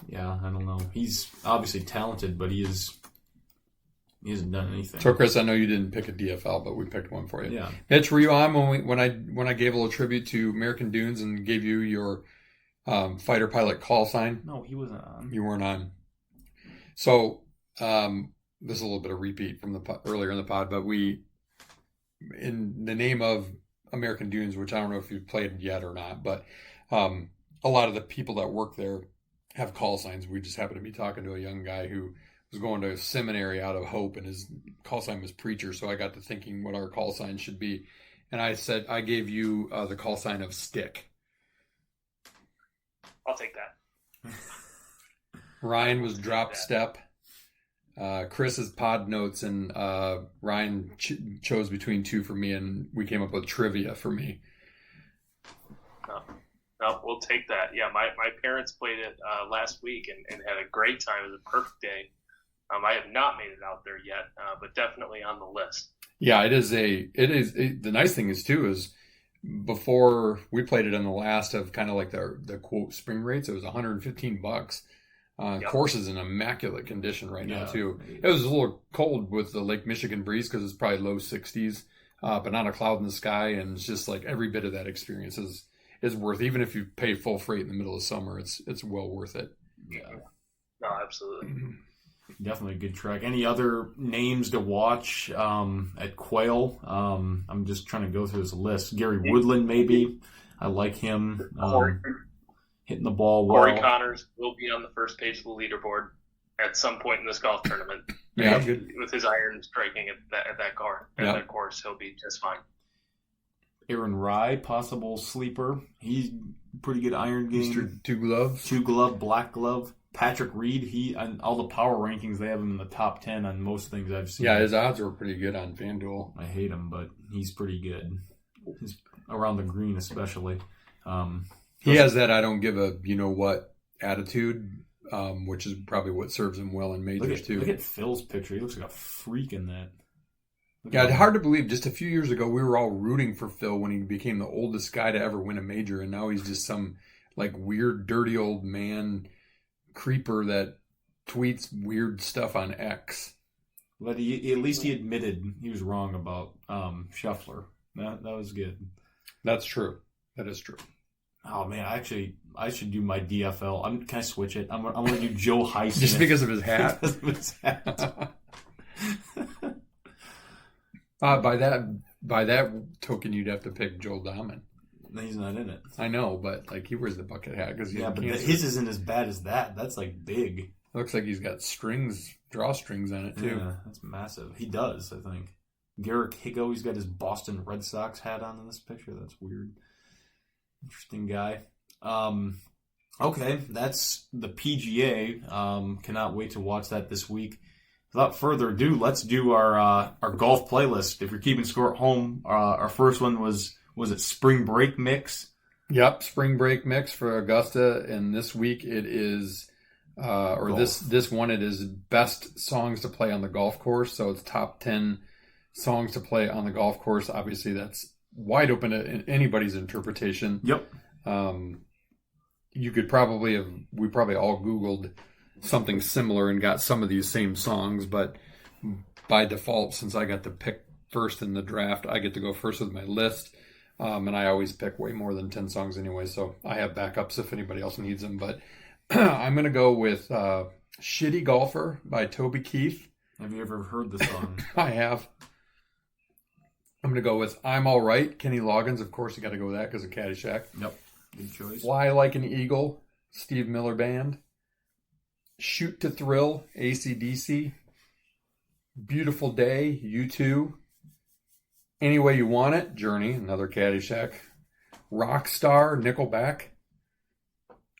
Yeah, I don't know. He's obviously talented, but he hasn't done anything. So Chris, I know you didn't pick a DFL, but we picked one for you. Yeah. Mitch, were you on when I gave a little tribute to American Dunes and gave you your fighter pilot call sign? No, he wasn't on. You weren't on. So this is a little bit of repeat from the earlier in the pod, but we in the name of American Dunes, which I don't know if you've played yet or not, but a lot of the people that work there have call signs. We just happened to be talking to a young guy who was going to a seminary out of Hope, and his call sign was preacher. So I got to thinking what our call sign should be. And I said, I gave you the call sign of stick. I'll take that. Ryan was drop step. Chris is pod notes, and Ryan chose between two for me, and we came up with trivia for me. No, we'll take that. Yeah, my parents played it last week and had a great time. It was a perfect day. I have not made it out there yet, but definitely on the list. Yeah, it is. The nice thing is too is before we played it on the last of kind of like the quote spring rates, it was $115. Yep. Course is in immaculate condition right now Yeah. too. It was a little cold with the Lake Michigan breeze because it's probably low 60s, but not a cloud in the sky, and it's just like every bit of that experience is worth. Even if you pay full freight in the middle of summer, it's well worth it. Yeah. No, absolutely. Definitely a good track. Any other names to watch at Quail? I'm just trying to go through this list. Gary Woodland, maybe. I like him. Hitting the ball well. Corey Connors will be on the first page of the leaderboard at some point in this golf tournament. Yeah, good. With his iron striking at that course, he'll be just fine. Aaron Rye, possible sleeper. He's pretty good iron game. Mr. Two Gloves. Two glove, black glove. Patrick Reed, he on all the power rankings, they have him in the top 10 on most things I've seen. Yeah, his odds were pretty good on FanDuel. I hate him, but he's pretty good. He's around the green especially. He has that I don't give a you-know-what attitude, which is probably what serves him well in majors, too. Look at Phil's picture. He looks like a freak in that. Yeah, it's hard to believe. Just a few years ago, we were all rooting for Phil when he became the oldest guy to ever win a major, and now he's just some like weird, dirty old man creeper that tweets weird stuff on X. But at least he admitted he was wrong about Scheffler. That was good. That's true. That is true. Oh man, I should do my DFL. Can I switch it? I'm gonna do Joe Highsmith. Just because of his hat. Because of his hat. By that token, you'd have to pick Joel Dahman. He's not in it. I know, but like he wears the bucket hat because Yeah, but his isn't as bad as that. That's like big. Looks like he's got drawstrings on it too. Yeah, that's massive. He does, I think. Garrick Higo, he's got his Boston Red Sox hat on in this picture. That's weird. Interesting guy. Okay, that's the PGA. Cannot wait to watch that this week. Without further ado, let's do our golf playlist. If you're keeping score at home, our first one was it Spring Break Mix? Yep, Spring Break Mix for Augusta, and this week it is, this one it is best songs to play on the golf course. So it's top 10 songs to play on the golf course. Obviously, that's wide open to anybody's interpretation. Yep. You could we probably all Googled something similar and got some of these same songs, but by default, since I got to pick first in the draft, I get to go first with my list. And I always pick way more than 10 songs anyway, so I have backups if anybody else needs them. But I'm going to go with Shitty Golfer by Toby Keith. Have you ever heard the song? I have. I'm going to go with I'm All Right, Kenny Loggins. Of course, you got to go with that because of Caddyshack. Yep. Good choice. Fly Like an Eagle, Steve Miller Band. Shoot to Thrill, AC/DC. Beautiful Day, U2. Any Way You Want It, Journey, another Caddyshack. Rockstar, Nickelback.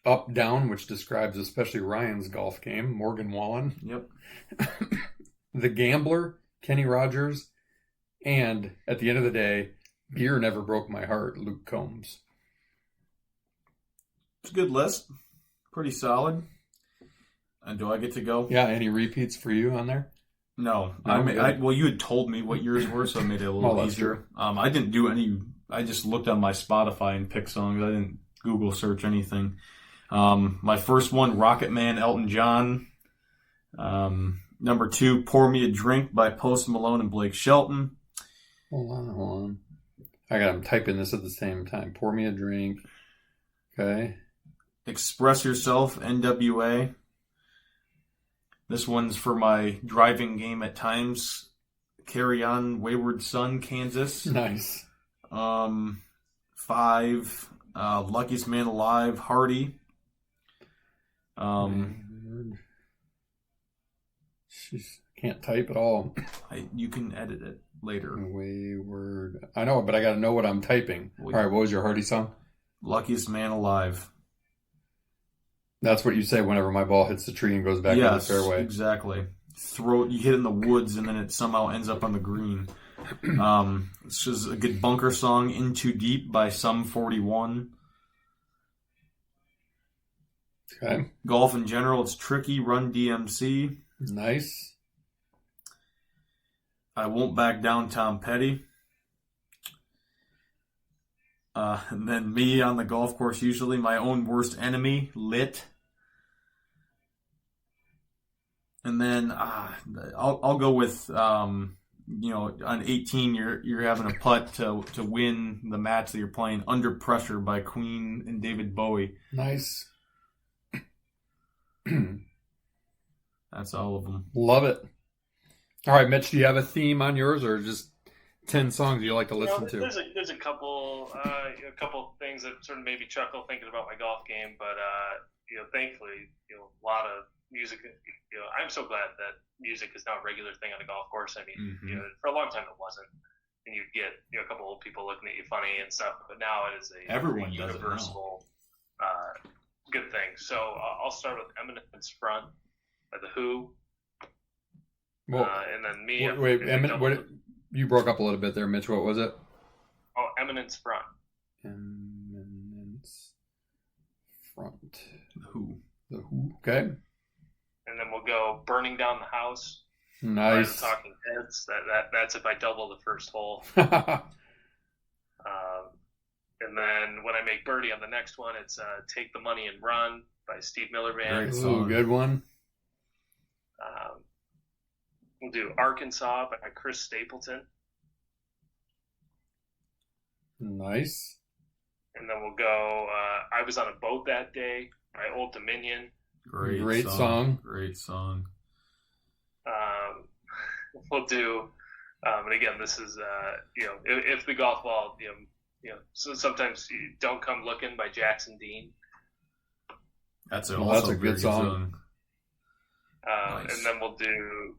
Up Down, which describes especially Ryan's golf game, Morgan Wallen. Yep. The Gambler, Kenny Rogers. And at the end of the day, Beer Never Broke My Heart, Luke Combs. It's a good list. Pretty solid. And do I get to go? Yeah, any repeats for you on there? No. No, well, you had told me what yours were, so I made it a little that's easier. I didn't do any. I just looked on my Spotify and picked songs. I didn't Google search anything. My first one, Rocket Man, Elton John. Number 2, Pour Me a Drink by Post Malone and Blake Shelton. Hold on. I'm typing this at the same time. Pour Me a Drink. Okay. Express Yourself, NWA. This one's for my driving game at times. Carry On, Wayward Son, Kansas. Nice. 5, Luckiest Man Alive, Hardy. She can't type at all. You can edit it later. Wayward. I know, but I got to know what I'm typing. Well, All right, what was your Hardy song? Luckiest Man Alive. That's what you say whenever my ball hits the tree and goes back to the fairway. Exactly. You hit it in the woods and then it somehow ends up on the green. This is a good bunker song, In Too Deep by Sum 41. Okay. Golf in general, it's Tricky, Run DMC. Nice. I Won't Back Down, Tom Petty. And then Me on the Golf Course, Usually. My Own Worst Enemy, Lit. And then I'll go with on 18 you're having a putt to win the match that you're playing, Under Pressure by Queen and David Bowie. Nice. That's all of them. Love it. All right, Mitch, do you have a theme on yours or just 10 songs you like to listen to? There's a couple things that sort of made me chuckle thinking about my golf game, but thankfully, a lot of music. I'm so glad that music is now a regular thing on a golf course. I mean, for a long time it wasn't, and you'd get a couple old people looking at you funny and stuff. But now it is Everyone a does it universal good thing. So I'll start with Eminence Front by The Who, Well, and then me. what? You broke up a little bit there, Mitch. What was it? Oh, Eminence Front. Eminence Front. Who? The Who. Okay. And then we'll go Burning Down the House. Nice. Talking Heads. That's if I double the first hole. And then when I make birdie on the next one, it's Take the Money and Run by Steve Miller Band. Great Ooh, song. good one. We'll do Arkansas by Chris Stapleton. Nice. And then we'll go I Was on a Boat That Day by Old Dominion. Great song. Great song. We'll do, and again, this is, if the golf ball, so sometimes you Don't Come Looking by Jackson Dean. That's That's a good song. Nice. And then we'll do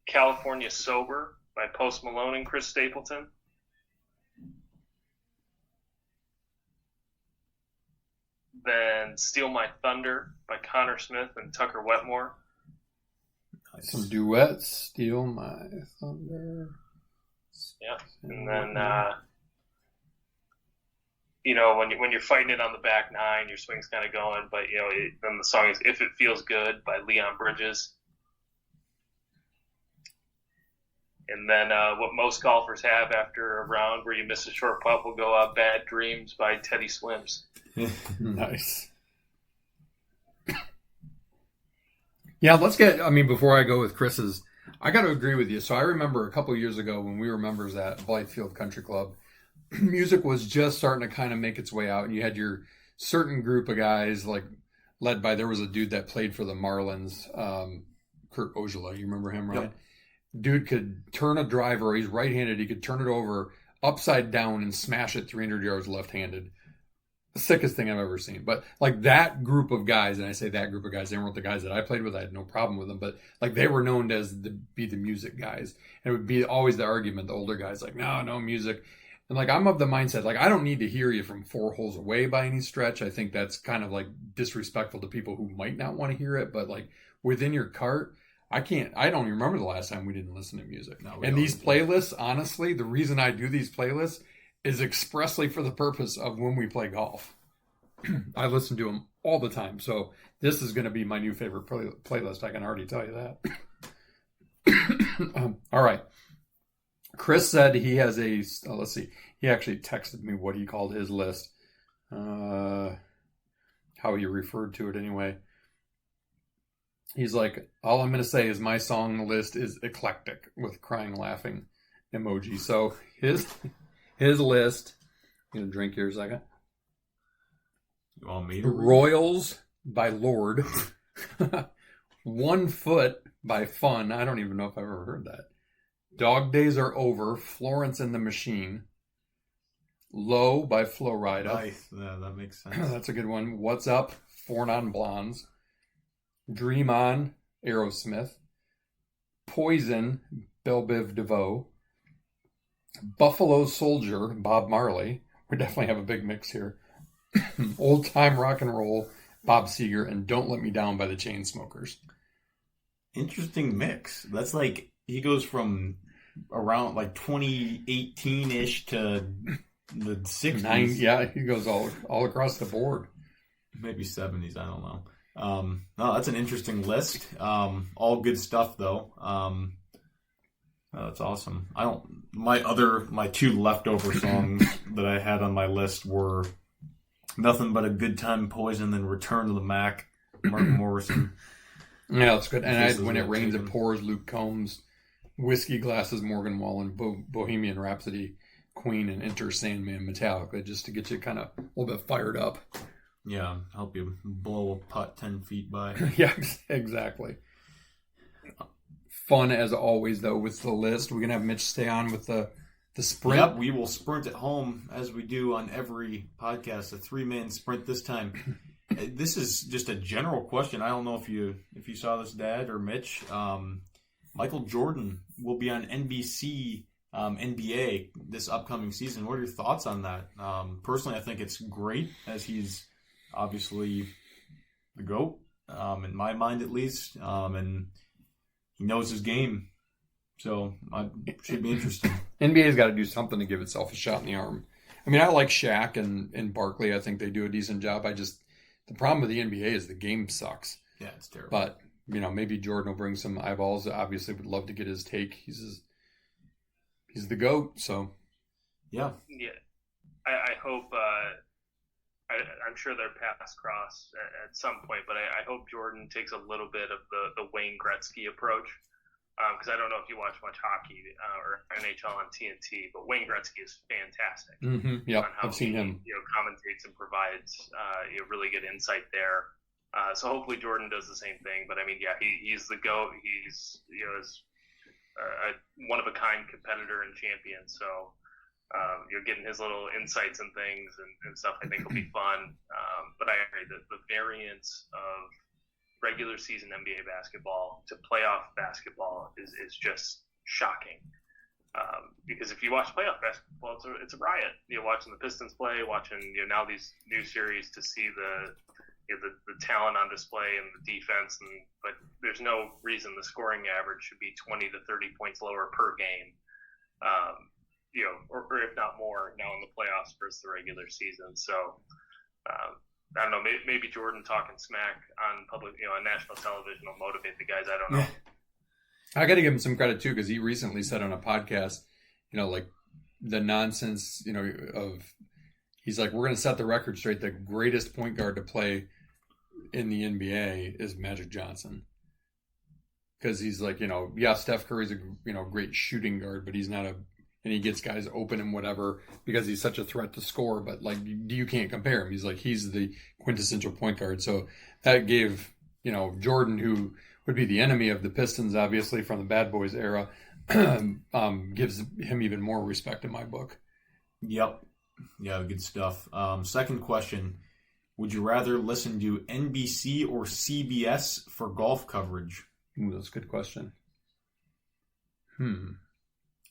California Sober by Post Malone and Chris Stapleton. Then Steal My Thunder by Connor Smith and Tucker Wetmore. Nice. Some duets. Steal My Thunder. Yeah. And then, when you're fighting it on the back nine, your swing's kind of going, but, then the song is If It Feels Good by Leon Bridges. And then what most golfers have after a round where you miss a short putt will go Bad Dreams by Teddy Swims. Nice. Yeah, before I go with Chris's, I got to agree with you. So I remember a couple of years ago when we were members at Blythefield Country Club, music was just starting to kind of make its way out, and you had your certain group of guys, like led by, there was a dude that played for the Marlins, Kurt Ojala. You remember him, right? Yep. Dude could turn a driver. He's right-handed. He could turn it over upside down and smash it 300 yards left-handed. The sickest thing I've ever seen. But like that group of guys, and I say that group of guys, they weren't the guys that I played with. I had no problem with them, but like they were known as be the music guys. And it would be always the argument, the older guys, like, no music. And like I'm of the mindset, like I don't need to hear you from 4 holes away by any stretch. I think that's kind of like disrespectful to people who might not want to hear it. But like within your cart, I don't even remember the last time we didn't listen to music. No, and these playlists, honestly, the reason I do these playlists is expressly for the purpose of when we play golf. I listen to them all the time. So this is going to be my new favorite playlist. I can already tell you that. All right. Chris said he has let's see. He actually texted me what he called his list. How he referred to it anyway. He's like, all I'm going to say is my song list is eclectic with crying, laughing emoji. So his list, I'm going to drink here a second. You want me to read? Royals by Lord. 1 Foot by Fun. I don't even know if I've ever heard that. Dog Days Are Over, Florence and the Machine. Low by Flo Rida. Nice. Yeah, that makes sense. That's a good one. What's Up, Four Non Blondes. Dream On, Aerosmith. Poison, Belle Biv DeVoe. Buffalo Soldier, Bob Marley. We definitely have a big mix here. Old Time Rock and Roll, Bob Seger, and Don't Let Me Down by the Chainsmokers. Interesting mix. That's like he goes from around like 2018-ish to the 60s. Yeah, he goes all across the board. Maybe 70s, I don't know. No, that's an interesting list. All good stuff though. That's awesome. My two leftover songs that I had on my list were Nothing But a Good Time, Poison, and Return to the Mac, Mark Morrison. Yeah, that's good. And I had Kisses When It Won't Rains, Take It 'Em. Pours, Luke Combs, Whiskey Glasses, Morgan Wallen, Bohemian Rhapsody, Queen, and Enter Sandman, Metallica, just to get you kind of a little bit fired up. Yeah, help you blow a putt 10 feet by. Yeah, exactly. Fun as always, though, with the list. We're going to have Mitch stay on with the sprint. Yep, we will sprint at home as we do on every podcast. A 3-man sprint this time. This is just a general question. I don't know if you saw this, Dad or Mitch. Michael Jordan will be on NBC NBA this upcoming season. What are your thoughts on that? Personally, I think it's great, as he's obviously the GOAT, in my mind at least, and he knows his game. So it should be interesting. NBA's got to do something to give itself a shot in the arm. I mean, I like Shaq and Barkley. I think they do a decent job. The problem with the NBA is the game sucks. Yeah, it's terrible. But, maybe Jordan will bring some eyeballs. Obviously, would love to get his take. He's the GOAT, so. Yeah. Yeah. I hope, I'm sure their paths cross at some point, but I hope Jordan takes a little bit of the Wayne Gretzky approach. Because I don't know if you watch much hockey or NHL on TNT, but Wayne Gretzky is fantastic. Mm-hmm. Yeah, on how I've seen him. He commentates and provides really good insight there. So hopefully Jordan does the same thing. But I mean, yeah, he's the GOAT. He's is a one of a kind competitor and champion. So you're getting his little insights and things and stuff. I think will be fun. But I agree that the variance of regular season NBA basketball to playoff basketball is just shocking. Because if you watch playoff basketball, it's a riot. Watching the Pistons play, watching now these new series to see the talent on display and the defense, but there's no reason the scoring average should be 20 to 30 points lower per game. Or if not more now in the playoffs versus the regular season. So. I don't know. Maybe Jordan talking smack on public, on national television will motivate the guys. I don't know. I got to give him some credit too, because he recently said on a podcast, like the nonsense, he's like, we're going to set the record straight. The greatest point guard to play in the NBA is Magic Johnson, because he's like, Steph Curry's a great shooting guard, but he's not and he gets guys open and whatever because he's such a threat to score. But you can't compare him. He's like, he's the quintessential point guard. So that gave, Jordan, who would be the enemy of the Pistons, obviously from the Bad Boys era, gives him even more respect in my book. Yep. Yeah, good stuff. Second question. Would you rather listen to NBC or CBS for golf coverage? Ooh, that's a good question.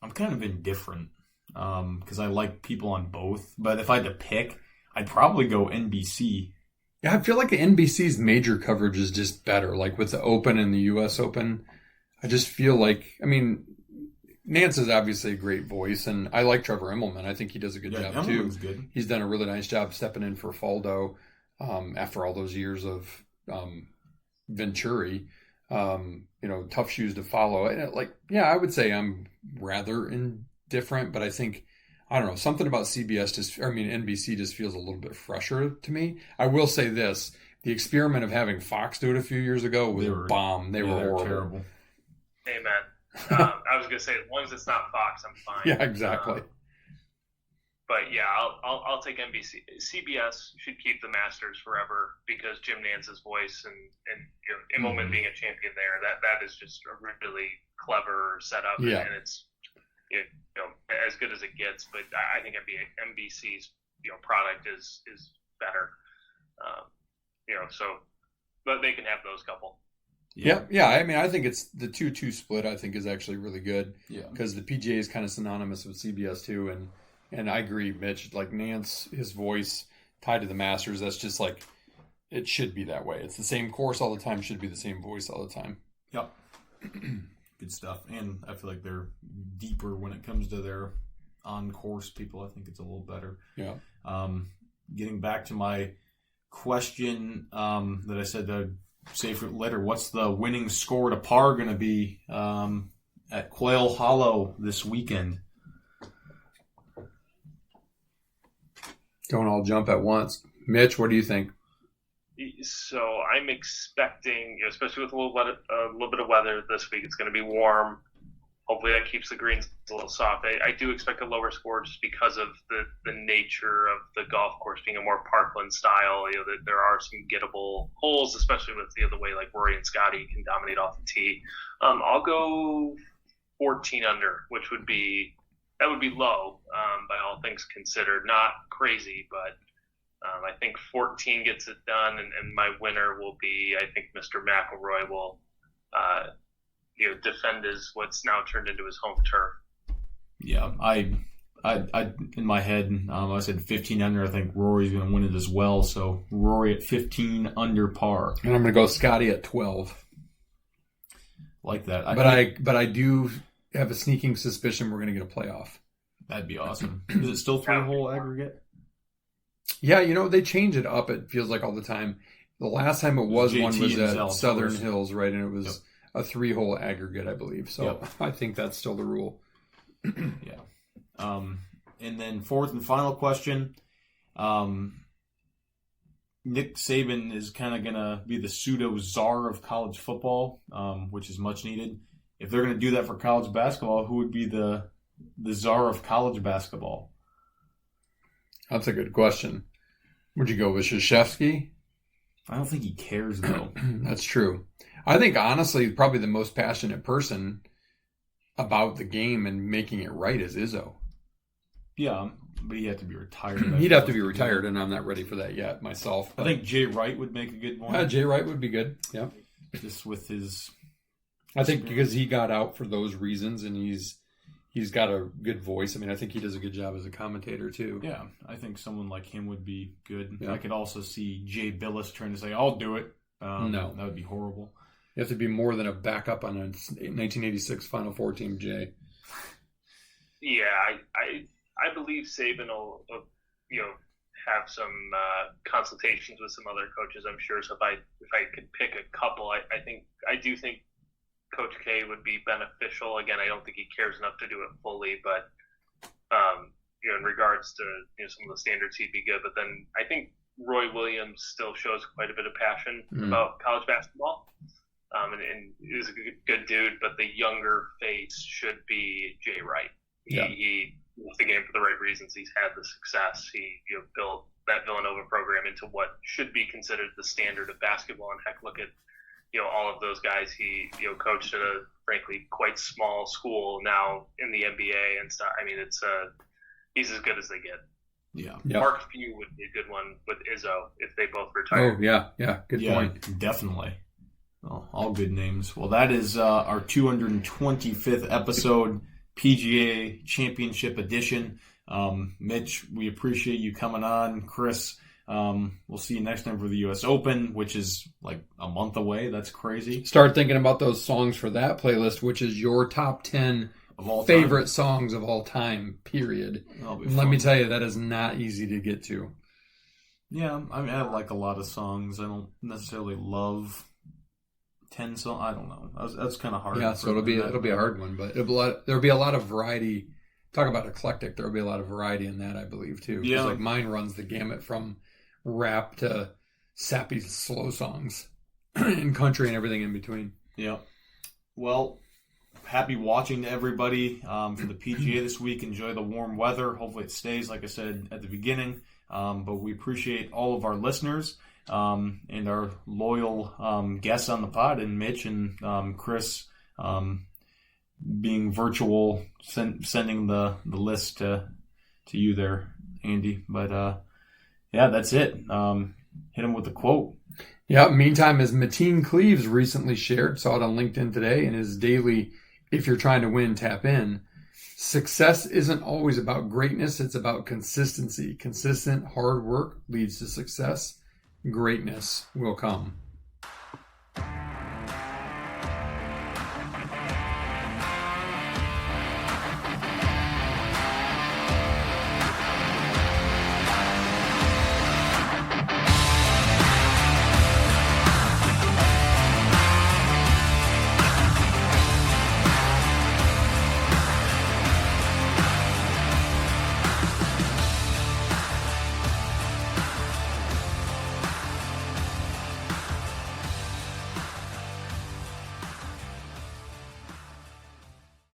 I'm kind of indifferent because I like people on both. But if I had to pick, I'd probably go NBC. Yeah, I feel like the NBC's major coverage is just better. Like with the Open and the U.S. Open, I just feel like, Nance is obviously a great voice, and I like Trevor Immelman. I think he does a good job too. Good. He's done a really nice job stepping in for Faldo after all those years of Venturi. Tough shoes to follow. I would say I'm rather indifferent, but I think, I don't know, something about NBC just feels a little bit fresher to me. I will say this, the experiment of having Fox do it a few years ago was a bomb. They were horrible. Terrible. Amen. I was going to say, as long as it's not Fox, I'm fine. Yeah, exactly. But yeah, I'll take NBC. CBS should keep the Masters forever because Jim Nance's voice and Immelman being a champion there, that is just a really clever setup. Yeah. And it's as good as it gets. But I think NBC's product is better. So but they can have those couple. Yeah. I mean, I think it's the 2-2 split. I think is actually really good. Yeah. Because the PGA is kind of synonymous with CBS too, and I agree, Mitch. Like Nance, his voice tied to the Masters. That's just like it should be that way. It's the same course all the time. Should be the same voice all the time. Yep. Good stuff. And I feel like they're deeper when it comes to their on-course people. I think it's a little better. Yeah. Getting back to my question that I said to say for later, what's the winning score to par going to be at Quail Hollow this weekend? Don't all jump at once. Mitch, what do you think? So I'm expecting, especially with a little bit of weather this week, it's going to be warm. Hopefully that keeps the greens a little soft. I do expect a lower score just because of the nature of the golf course being a more Parkland style. That there are some gettable holes, especially with the way like Rory and Scotty can dominate off the tee. I'll go 14 under, which would be low by all things considered. Not crazy, but I think 14 gets it done, and my winner will be, I think Mr. McIlroy will defend what's now turned into his home turf. Yeah, I in my head, I said 15 under. I think Rory's going to win it as well. So Rory at 15 under par. And I'm going to go Scotty at 12. Like that. But I do have a sneaking suspicion we're going to get a playoff. That'd be awesome. Is it still 3-hole aggregate? Yeah, they change it up. It feels like all the time. The last time it was JT one was and at Zell Southern first. Hills, right? And it was a 3-hole aggregate, I believe. So Yep. I think that's still the rule. Yeah. And then fourth and final question. Nick Saban is kind of going to be the pseudo czar of college football, which is much needed. If they're going to do that for college basketball, who would be the czar of college basketball? That's a good question. Would you go with Krzyzewski? I don't think he cares, though. That's true. I think, honestly, probably the most passionate person about the game and making it right is Izzo. Yeah, but he'd have to be retired. He'd have to be retired, and I'm not ready for that yet myself. I think Jay Wright would make a good one. Yeah, Jay Wright would be good. Yeah. Just with his... I think because he got out for those reasons, and he's got a good voice. I mean, I think he does a good job as a commentator, too. Yeah, I think someone like him would be good. Yeah. I could also see Jay Billis trying to say, I'll do it. No. That would be horrible. You have to be more than a backup on a 1986 Final Four team, Jay. Yeah, I believe Saban will have some consultations with some other coaches, I'm sure. So if I could pick a couple, I do think Coach K would be beneficial. Again, I don't think he cares enough to do it fully, but in regards to some of the standards, he'd be good. But then I think Roy Williams still shows quite a bit of passion about college basketball, and is a good dude. But the younger face should be Jay Wright. He left the game for the right reasons. He's had the success. He built that Villanova program into what should be considered the standard of basketball. And heck, look at all of those guys he coached at a frankly quite small school now in the NBA and stuff. I mean, he's as good as they get. Yeah. Mark Few would be a good one with Izzo if they both retire. Oh, yeah. Good point. Definitely. Well, all good names. Well, that is our 225th episode, PGA Championship Edition. Mitch, we appreciate you coming on. Chris, we'll see you next time for the U.S. Open, which is like a month away. That's crazy. Start thinking about those songs for that playlist, which is your top 10 Of all favorite songs of all time, period. time. Let me tell you, that is not easy to get to. Yeah, I mean, I like a lot of songs. I don't necessarily love 10 songs. I don't know. That's kind of hard. Yeah, so it'll be a hard one, but there'll be a lot of variety. Talk about eclectic. There'll be a lot of variety in that, I believe, too. 'Cause, Yeah. like mine runs the gamut from rap to sappy slow songs and country and everything in between. Yeah. Well, happy watching to everybody for the PGA this week. Enjoy the warm weather. Hopefully it stays, like I said at the beginning. But we appreciate all of our listeners and our loyal guests on the pod, and Mitch and Chris being virtual, sending the list to you there, Andy. But yeah, that's it. Hit him with the quote. Yeah, meantime, as Mateen Cleaves recently shared, saw it on LinkedIn today in his daily If You're Trying to Win, Tap In. Success isn't always about greatness, it's about consistency. Consistent hard work leads to success. Greatness will come.